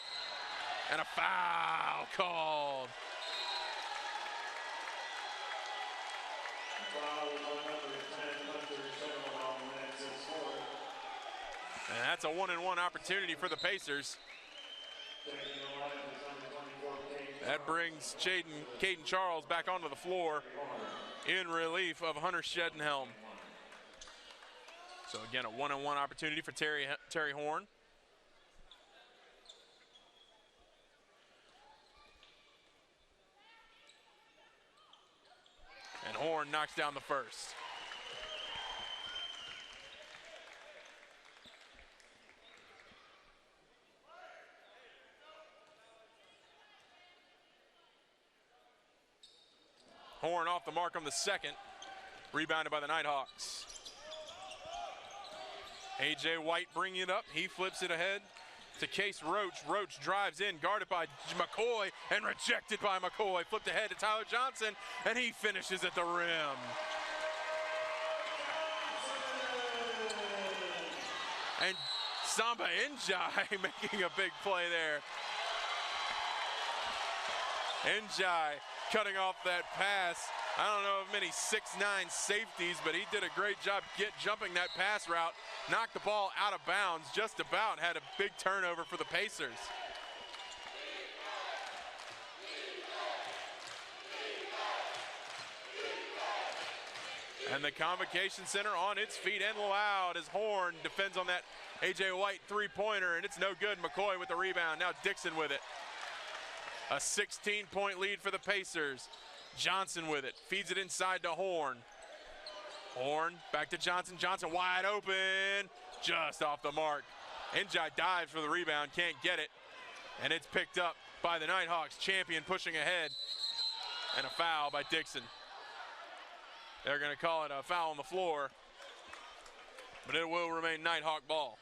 and a foul called. And that's a 1-and-1 opportunity for the Pacers. That brings Caden Charles back onto the floor in relief of Hunter Shedenhelm. So again, a 1-on-1 opportunity for Terry Horn. And Horn knocks down the first. Horn off the mark on the second. Rebounded by the Nighthawks. A.J. White bringing it up. He flips it ahead to Case Roach. Roach drives in, guarded by McCoy, and rejected by McCoy. Flipped ahead to Tyler Johnson, and he finishes at the rim. And Samba Njai making a big play there. Njai cutting off that pass. I don't know of many 6'9" safeties, but he did a great job jumping that pass route. Knocked the ball out of bounds, just about had a big turnover for the Pacers. And the Convocation Center on its feet and loud as Horn defends on that A.J. White three-pointer, and it's no good. McCoy with the rebound. Now Dixon with it. A 16-point lead for the Pacers. Johnson with it. Feeds it inside to Horn. Horn back to Johnson. Johnson wide open. Just off the mark. Njai dives for the rebound. Can't get it. And it's picked up by the Nighthawks. Champion pushing ahead. And a foul by Dixon. They're going to call it a foul on the floor, but it will remain Nighthawk ball.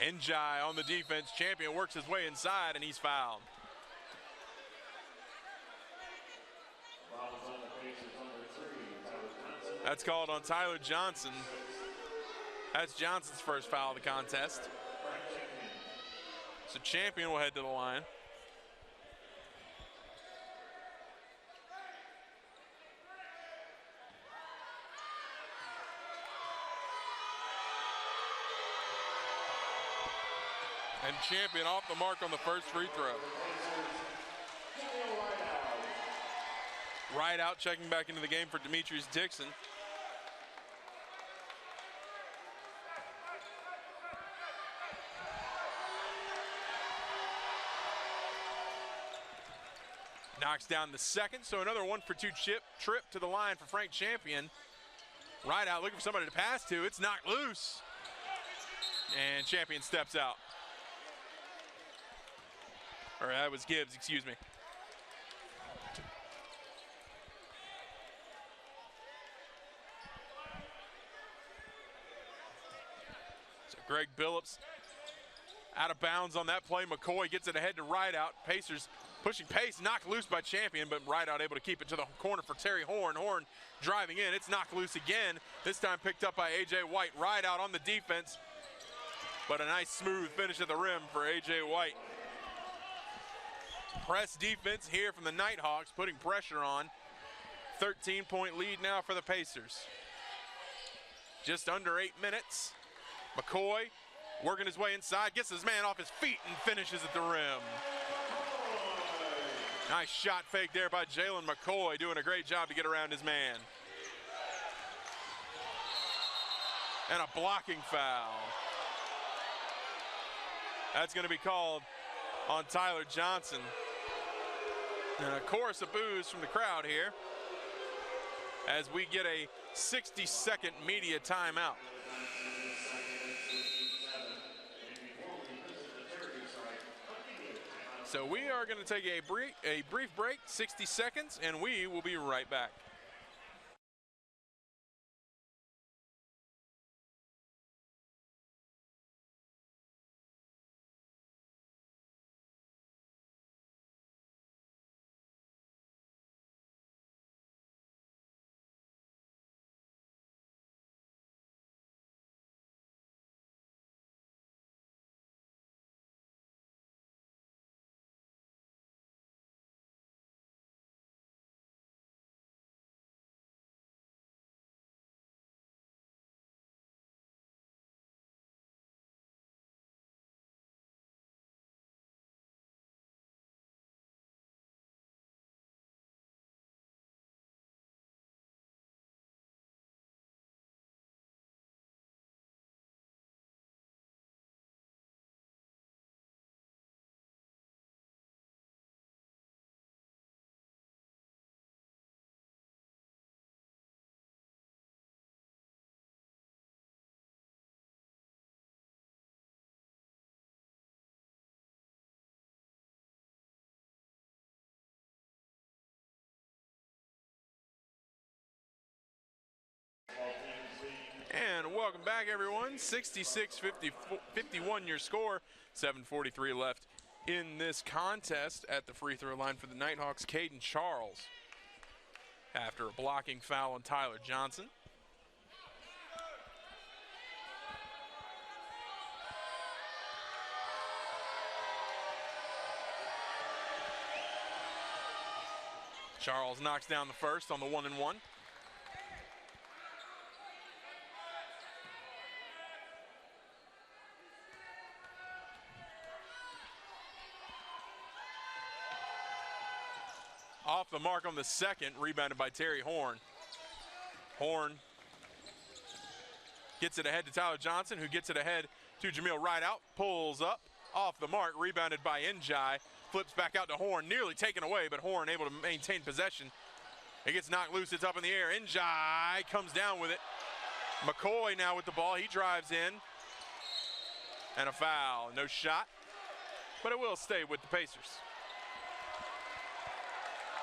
Njai on the defense. Champion works his way inside, and he's fouled. That's called on Tyler Johnson. That's Johnson's first foul of the contest. So Champion will head to the line. And Champion off the mark on the first free throw. Right out, checking back into the game for Demetrius Dixon. Knocks down the second, so another 1-for-2 trip to the line for Frank Champion. Right out, looking for somebody to pass to. It's knocked loose. And Champion steps out. Or that was Gibbs, excuse me. So Greg Billups out of bounds on that play. McCoy gets it ahead to Rideout. Pacers pushing pace, knocked loose by Champion, but Rideout able to keep it to the corner for Terry Horn. Horn driving in, it's knocked loose again. This time picked up by A.J. White. Rideout on the defense, but a nice smooth finish at the rim for A.J. White. Press defense here from the Nighthawks, putting pressure on. 13-point lead now for the Pacers. Just under 8 minutes. McCoy working his way inside, gets his man off his feet and finishes at the rim. Nice shot fake there by Jalen McCoy, doing a great job to get around his man. And a blocking foul. That's going to be called on Tyler Johnson. And a chorus of boos from the crowd here as we get a 60-second media timeout. So we are going to take a brief break, 60 seconds, and we will be right back. And welcome back, everyone. 66-51 your score. 7:43 left in this contest. At the free throw line for the Nighthawks, Caden Charles, after a blocking foul on Tyler Johnson. Charles knocks down the first on the 1-and-1. Off the mark on the second, rebounded by Terry Horn. Horn gets it ahead to Tyler Johnson, who gets it ahead to Jamil Rideout, pulls up, off the mark, rebounded by Njai, flips back out to Horn, nearly taken away, but Horn able to maintain possession. It gets knocked loose, it's up in the air. Njai comes down with it. McCoy now with the ball, he drives in. And a foul, no shot, but it will stay with the Pacers.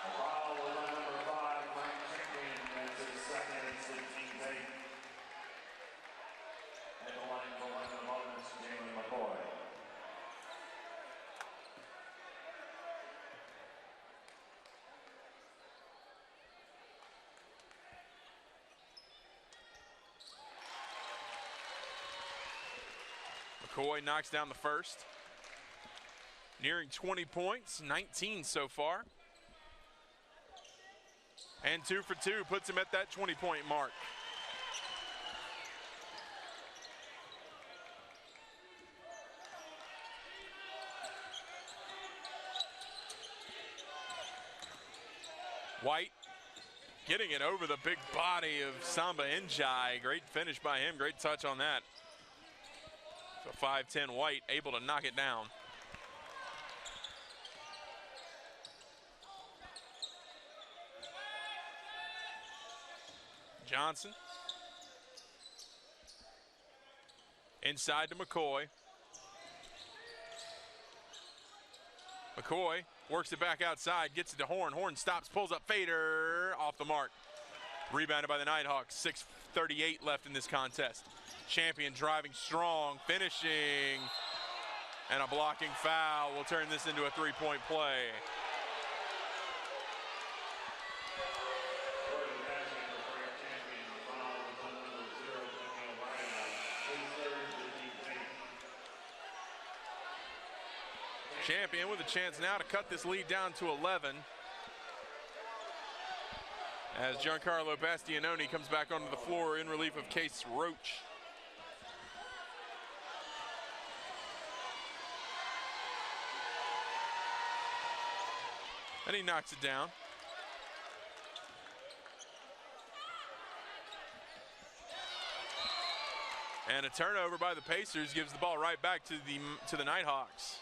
Foul with number 5, Frank Champion. That's his second and 16th take. At the line for Wyndham opponents, Jalen McCoy. McCoy knocks down the first. Nearing 20 points, 19 so far. And 2 for 2 puts him at that 20-point mark. White getting it over the big body of Samba Njai. Great finish by him, great touch on that. So 5'10" White able to knock it down. Johnson. Inside to McCoy. McCoy works it back outside, gets it to Horn. Horn stops, pulls up, fader, off the mark. Rebounded by the Nighthawks, 6:38 left in this contest. Champion driving strong, finishing, and a blocking foul will turn this into a three-point play. Champion with a chance now to cut this lead down to 11. As Giancarlo Bastianoni comes back onto the floor in relief of Case Roach. And he knocks it down. And a turnover by the Pacers gives the ball right back to the Nighthawks.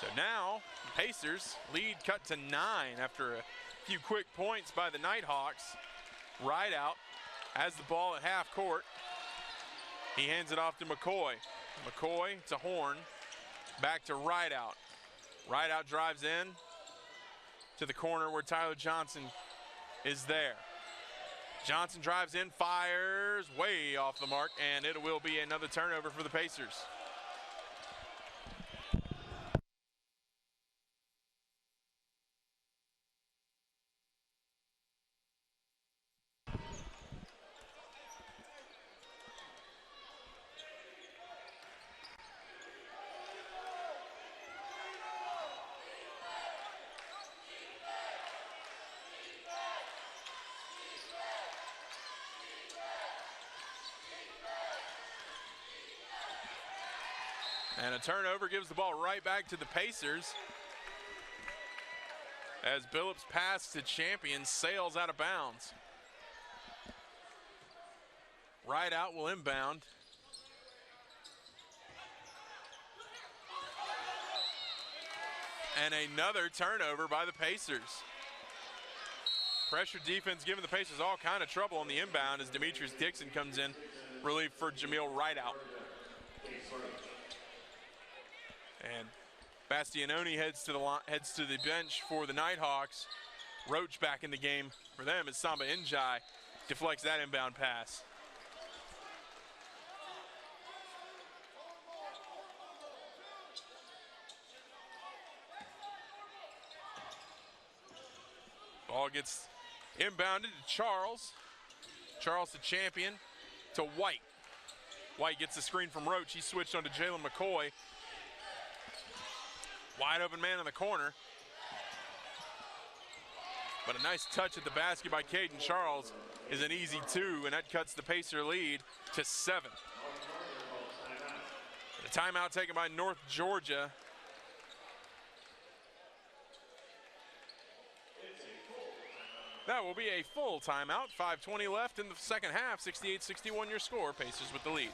So now, Pacers lead cut to 9 after a few quick points by the Nighthawks. Rideout has the ball at half court. He hands it off to McCoy. McCoy to Horn, back to Rideout. Rideout drives in to the corner where Tyler Johnson is there. Johnson drives in, fires way off the mark, and it will be another turnover for the Pacers. And a turnover gives the ball right back to the Pacers as Billups' pass to Champion sails out of bounds. Rideout will inbound. And another turnover by the Pacers. Pressure defense giving the Pacers all kind of trouble on the inbound as Demetrius Dixon comes in, relief for Jamil Rideout. And Bastianoni heads to the bench for the Nighthawks. Roach back in the game for them as Samba Njai deflects that inbound pass. Ball gets inbounded to Charles. Charles the champion to White. White gets the screen from Roach. He switched on to Jalen McCoy. Wide open man in the corner. But a nice touch at the basket by Caden Charles is an easy 2, and that cuts the Pacer lead to 7. The timeout taken by North Georgia. That will be a full timeout. 5:20 left in the second half. 68-61 your score. Pacers with the lead.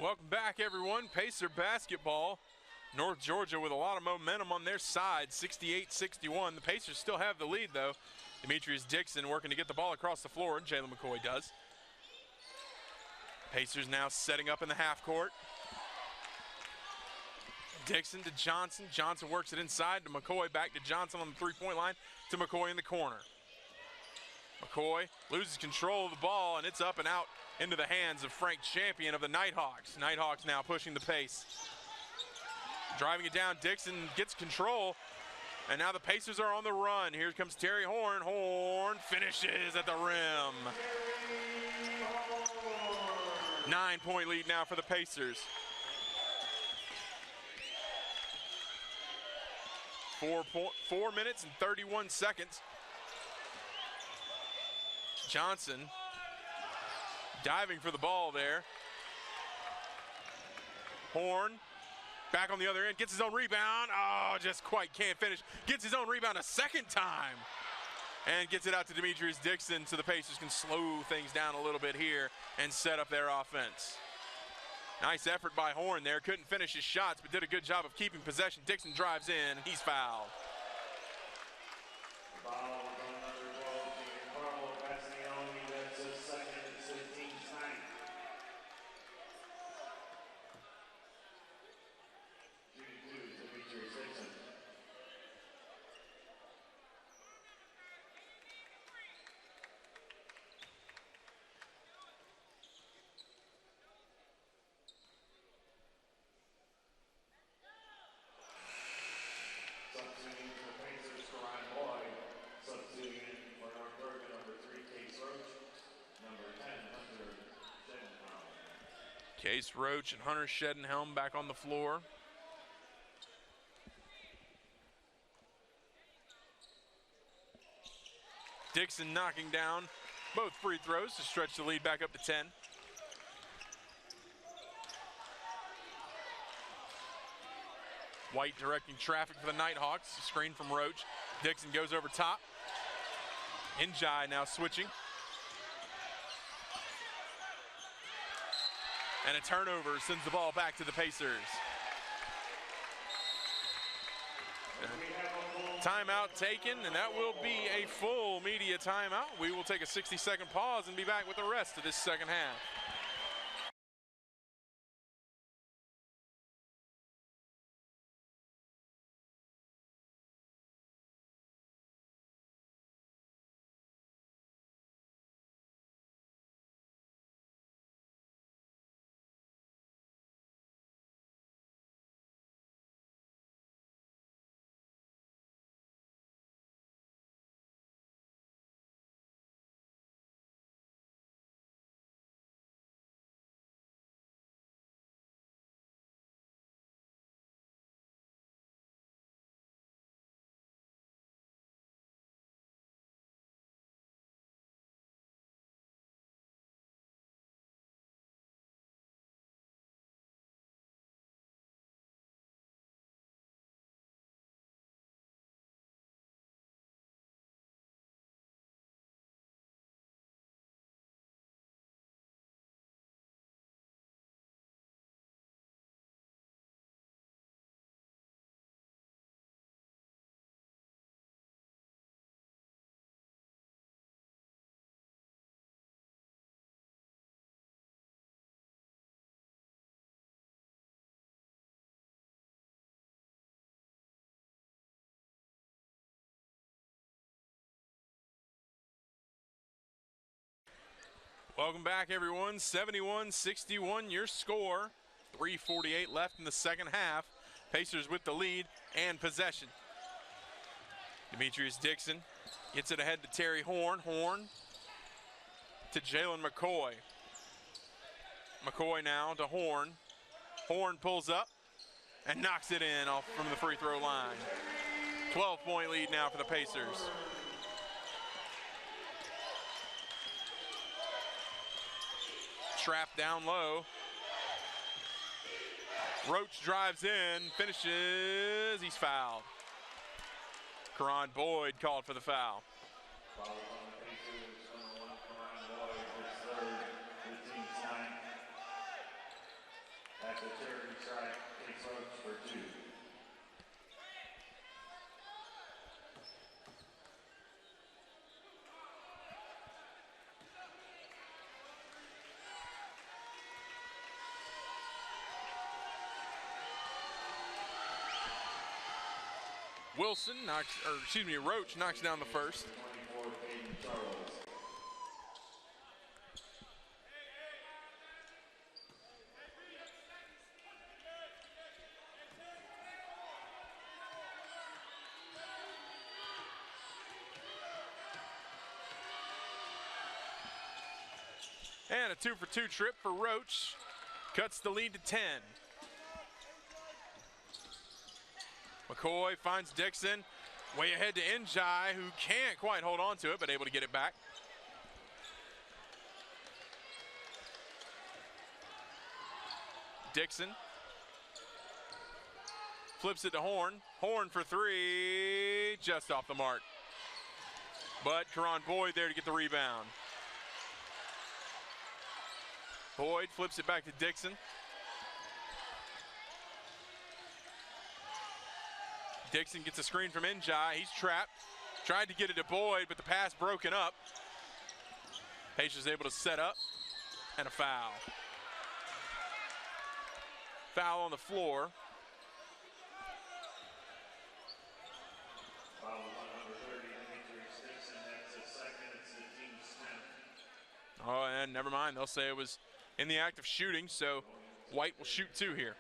Welcome back, everyone. Pacer basketball. North Georgia with a lot of momentum on their side, 68-61. The Pacers still have the lead, though. Demetrius Dixon working to get the ball across the floor, and Jalen McCoy does. Pacers now setting up in the half court. Dixon to Johnson. Johnson works it inside to McCoy, back to Johnson on the three-point line, to McCoy in the corner. McCoy loses control of the ball, and it's up and out into the hands of Frank Champion of the Nighthawks. Nighthawks now pushing the pace. Driving it down, Dixon gets control, and now the Pacers are on the run. Here comes Terry Horn. Horn finishes at the rim. 9-point lead now for the Pacers. 4 minutes and 31 seconds. Johnson diving for the ball there. Horn back on the other end, gets his own rebound. Oh, just quite can't finish. Gets his own rebound a second time and gets it out to Demetrius Dixon, so the Pacers can slow things down a little bit here and set up their offense. Nice effort by Horn there. Couldn't finish his shots, but did a good job of keeping possession. Dixon drives in, and he's fouled. Case Roach and Hunter Shedenhelm back on the floor. Dixon knocking down both free throws to stretch the lead back up to 10. White directing traffic for the Nighthawks. Screen from Roach. Dixon goes over top. Njai now switching. And a turnover sends the ball back to the Pacers. Timeout taken, and that will be a full media timeout. We will take a 60-second pause and be back with the rest of this second half. Welcome back, everyone. 71-61 your score. 3:48 left in the second half. Pacers with the lead and possession. Demetrius Dixon gets it ahead to Terry Horn. Horn to Jalen McCoy. McCoy now to Horn. Horn pulls up and knocks it in off from the free throw line. 12-point lead now for the Pacers. Trap down low. Roach drives in, finishes, he's fouled. Karan Boyd called for the foul. Foul on the Pacers, number 1, Karan Boyd, his third, the team's ninth. At the charity strike, takes Roach for 2. Wilson knocks, or excuse me, Roach knocks down the first. 24, Hayden Charles. And a 2-for-2 trip for Roach. Cuts the lead to 10. McCoy finds Dixon. Way ahead to Njai, who can't quite hold on to it, but able to get it back. Dixon flips it to Horn. Horn for 3, just off the mark. But Karan Boyd there to get the rebound. Boyd flips it back to Dixon. Dixon gets a screen from Njai. He's trapped. Tried to get it to Boyd, but the pass broken up. Pacers able to set up, and a foul. Foul on the floor. Foul on number 30, Demetrius Dixon. That's his second. It's the team's 10th. Oh, and never mind. They'll say it was in the act of shooting, so White will shoot 2 here.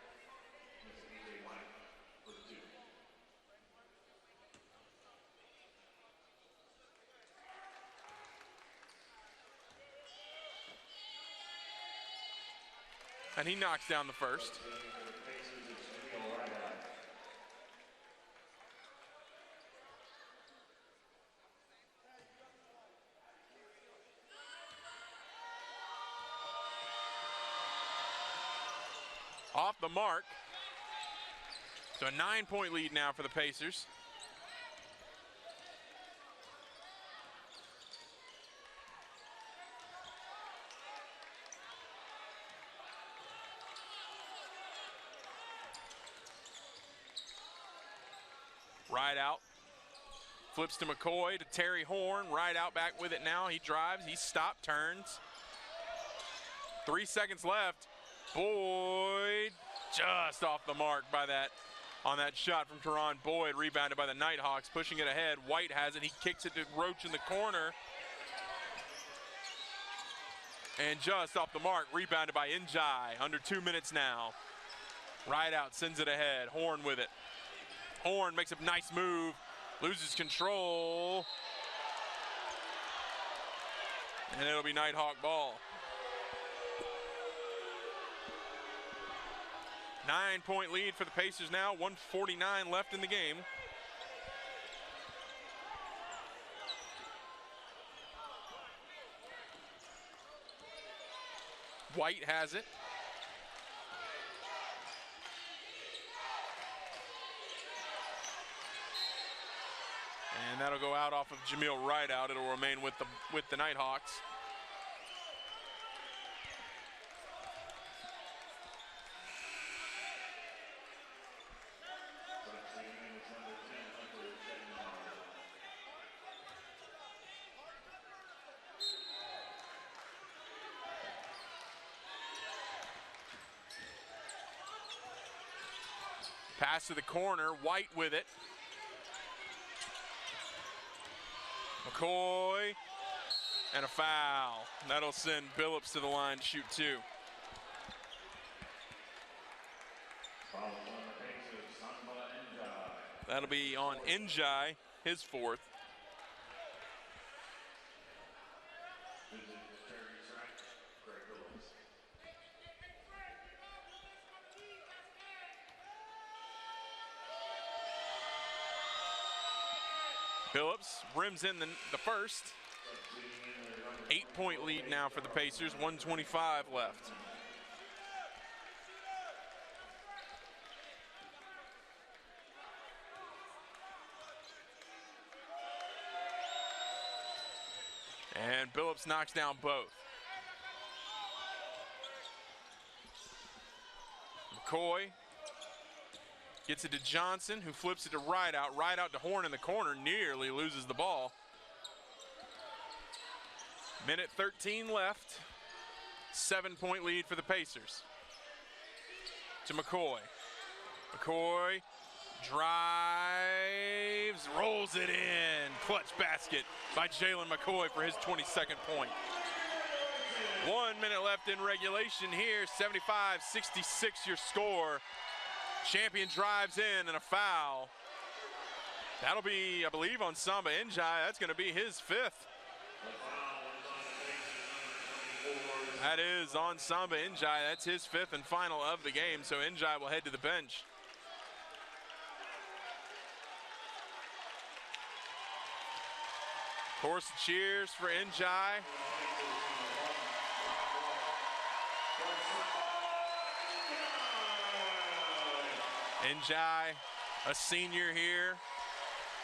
And he knocks down the first. Off the mark. So a 9-point lead now for the Pacers. Right out. Flips to McCoy, to Terry Horn. Right out, back with it now. He drives, he stopped, turns. 3 seconds left. Boyd just off the mark by that, on that shot from Karan Boyd, rebounded by the Nighthawks, pushing it ahead. White has it, he kicks it to Roach in the corner. And just off the mark, rebounded by Njai, under 2 minutes now. Right out, sends it ahead, Horn with it. Horn makes a nice move, loses control. And it'll be Nighthawk ball. 9-point lead for the Pacers now, 1:49 left in the game. White has it. And that'll go out off of Jamil Rideout. It'll remain with the Nighthawks. Pass to the corner, White with it. McCoy And a foul. That'll send Billups to the line to shoot 2. That'll be on Njai, his 4th. Billups rims in the first. 8-point lead now for the Pacers, 1:25 left. And Billups knocks down both. McCoy gets it to Johnson, who flips it to Rideout. Rideout to Horn in the corner, nearly loses the ball. Minute 13 left. 7-point lead for the Pacers. To McCoy. McCoy drives, rolls it in. Clutch basket by Jalen McCoy for his 22nd point. 1 minute left in regulation here. 75-66 your score. Champion drives in and a foul. That'll be, I believe, on Samba Njai. That's going to be his 5th. That is on Samba Njai. That's his 5th and final of the game. So Njai will head to the bench. Of course, cheers for Njai. Njai, a senior here.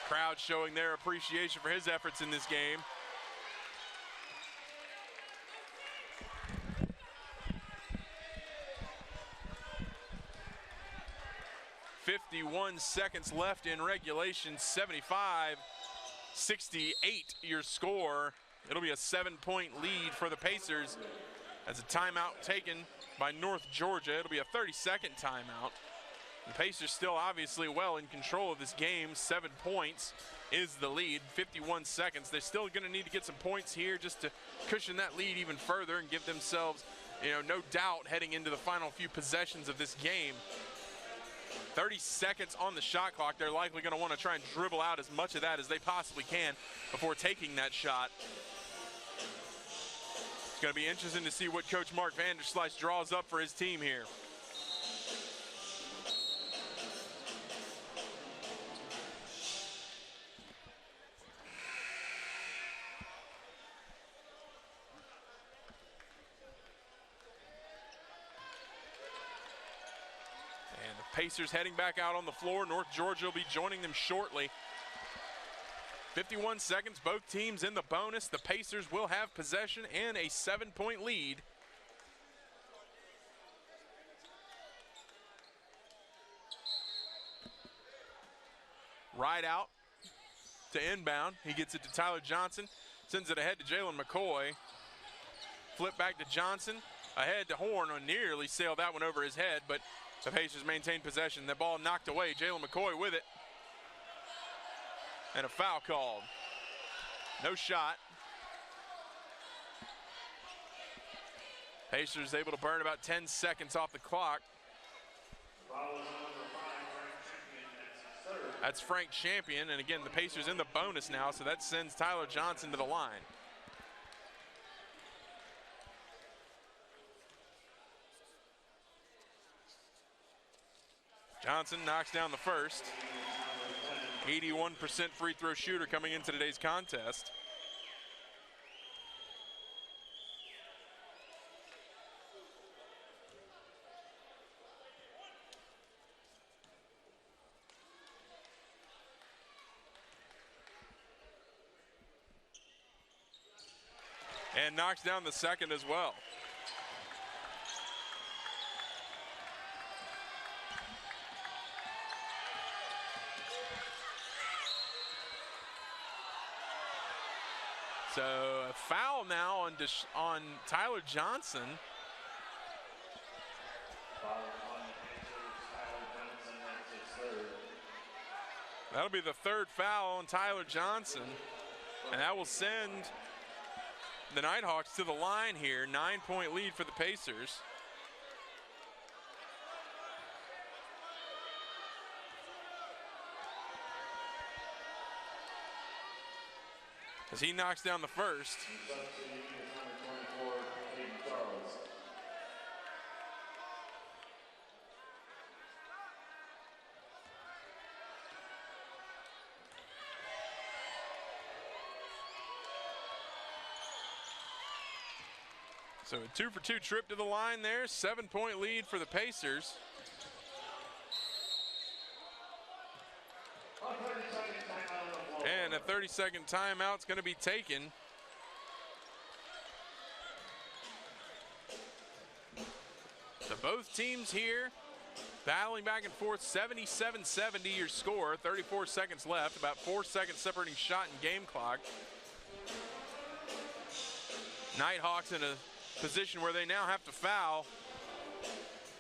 Crowd showing their appreciation for his efforts in this game. .51 seconds left in regulation. 75-68 your score. It'll be a 7-point lead for the Pacers as a timeout taken by North Georgia. It'll be a 30-second timeout. The Pacers still obviously well in control of this game. 7 points is the lead. 51 seconds. They're still going to need to get some points here just to cushion that lead even further and give themselves, no doubt heading into the final few possessions of this game. 30 seconds on the shot clock. They're likely going to want to try and dribble out as much of that as they possibly can before taking that shot. It's going to be interesting to see what Coach Mark Vanderslice draws up for his team here. Pacers heading back out on the floor. North Georgia will be joining them shortly. 51 seconds, both teams in the bonus. The Pacers will have possession and a 7-point lead. Rideout to inbound. He gets it to Tyler Johnson. Sends it ahead to Jalen McCoy. Flip back to Johnson. Ahead to Horn. Nearly sailed that one over his head, but the Pacers maintain possession. The ball knocked away. Jalen McCoy with it. And a foul called. No shot. Pacers able to burn about 10 seconds off the clock. That's Frank Champion. And again, the Pacers in the bonus now, so that sends Tyler Johnson to the line. Johnson knocks down the first. 81% free throw shooter coming into today's contest. And knocks down the second as well. So a foul now on Tyler Johnson. That'll be the 3rd foul on Tyler Johnson. And that will send the Nighthawks to the line here. 9-point lead for the Pacers. As he knocks down the first. Substituting is number 24, Caden Charles. So a 2-for-2 trip to the line there. 7-point lead for the Pacers. A 30-second timeout on the floor. And a 30-second timeout is going to be taken. So both teams here battling back and forth. 77-70 your score. 34 seconds left. About 4 seconds separating shot and game clock. Nighthawks in a position where they now have to foul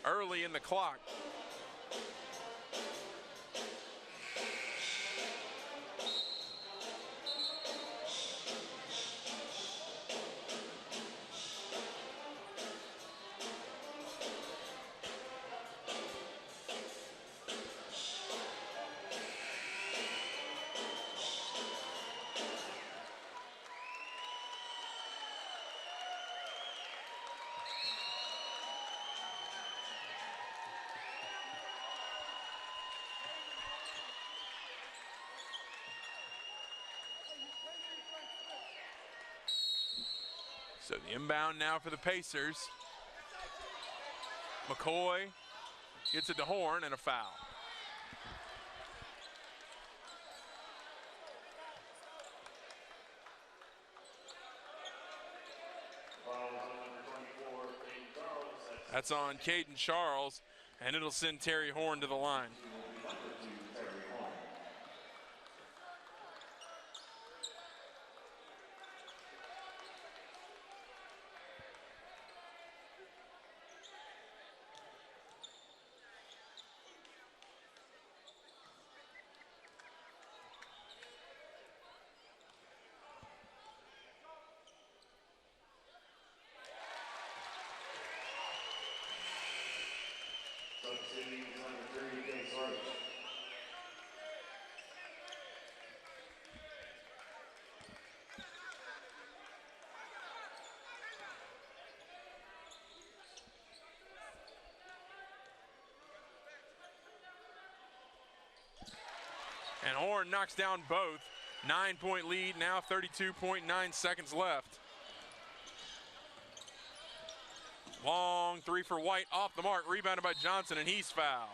early in the clock. So the inbound now for the Pacers. McCoy gets it to Horn and a foul. Foul on number 24, Caden Charles. That's on Caden Charles, and it'll send Terry Horn to the line. Number 2, Terry Horn. Substituting is number 3, Case Roach. And Horn knocks down both. 9-point lead, now 32.9 seconds left. Long three for White, off the mark, rebounded by Johnson, and he's fouled.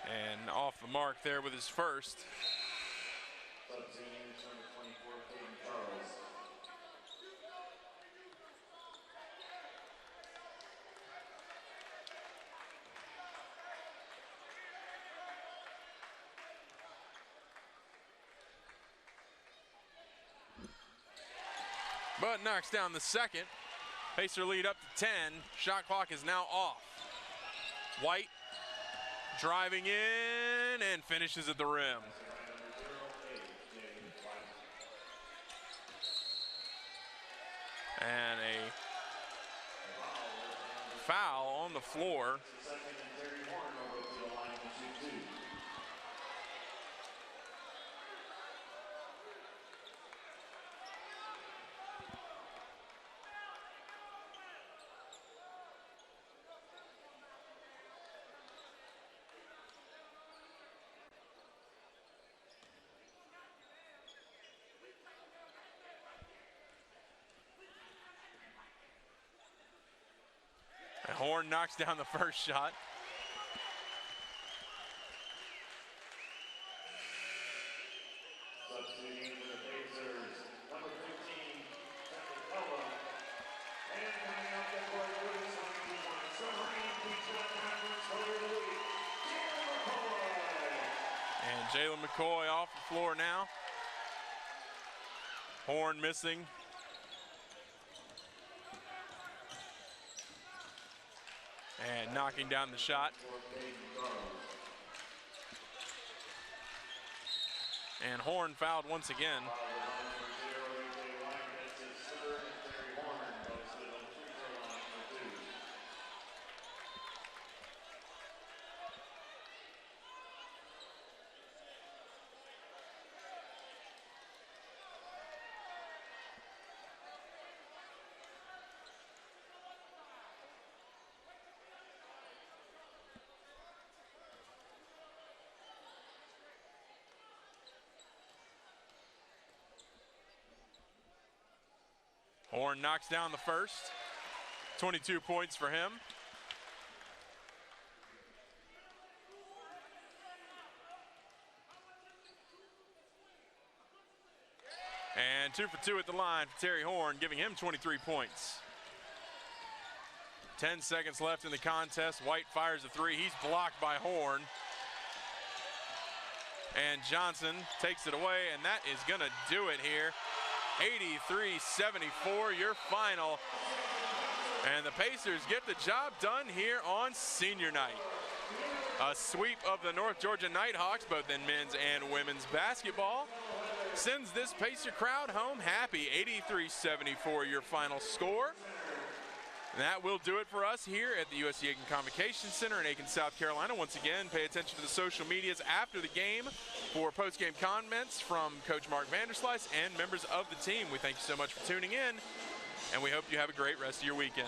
And off the mark there with his first. Substituting is number 24, Caden Charles. But knocks down the second. Pacer lead up to 10. Shot clock is now off. White driving in and finishes at the rim. And a foul on the floor. And Horn knocks down the first shot. Substituting for the Pacers, Jalen McCoy off the floor now. Horn missing. And knocking down the shot. And Horn fouled once again. Horn knocks down the first. 22 points for him. And 2 for 2 at the line for Terry Horn, giving him 23 points. 10 seconds left in the contest. White fires a three. He's blocked by Horn. And Johnson takes it away, and that is going to do it here. 83-74, your final. And the Pacers get the job done here on senior night. A sweep of the North Georgia Nighthawks, both in men's and women's basketball, sends this Pacer crowd home happy. 83-74, your final score. And that will do it for us here at the USC Aiken Convocation Center in Aiken, South Carolina. Once again, pay attention to the social medias after the game for post-game comments from Coach Mark Vanderslice and members of the team. We thank you so much for tuning in, and we hope you have a great rest of your weekend.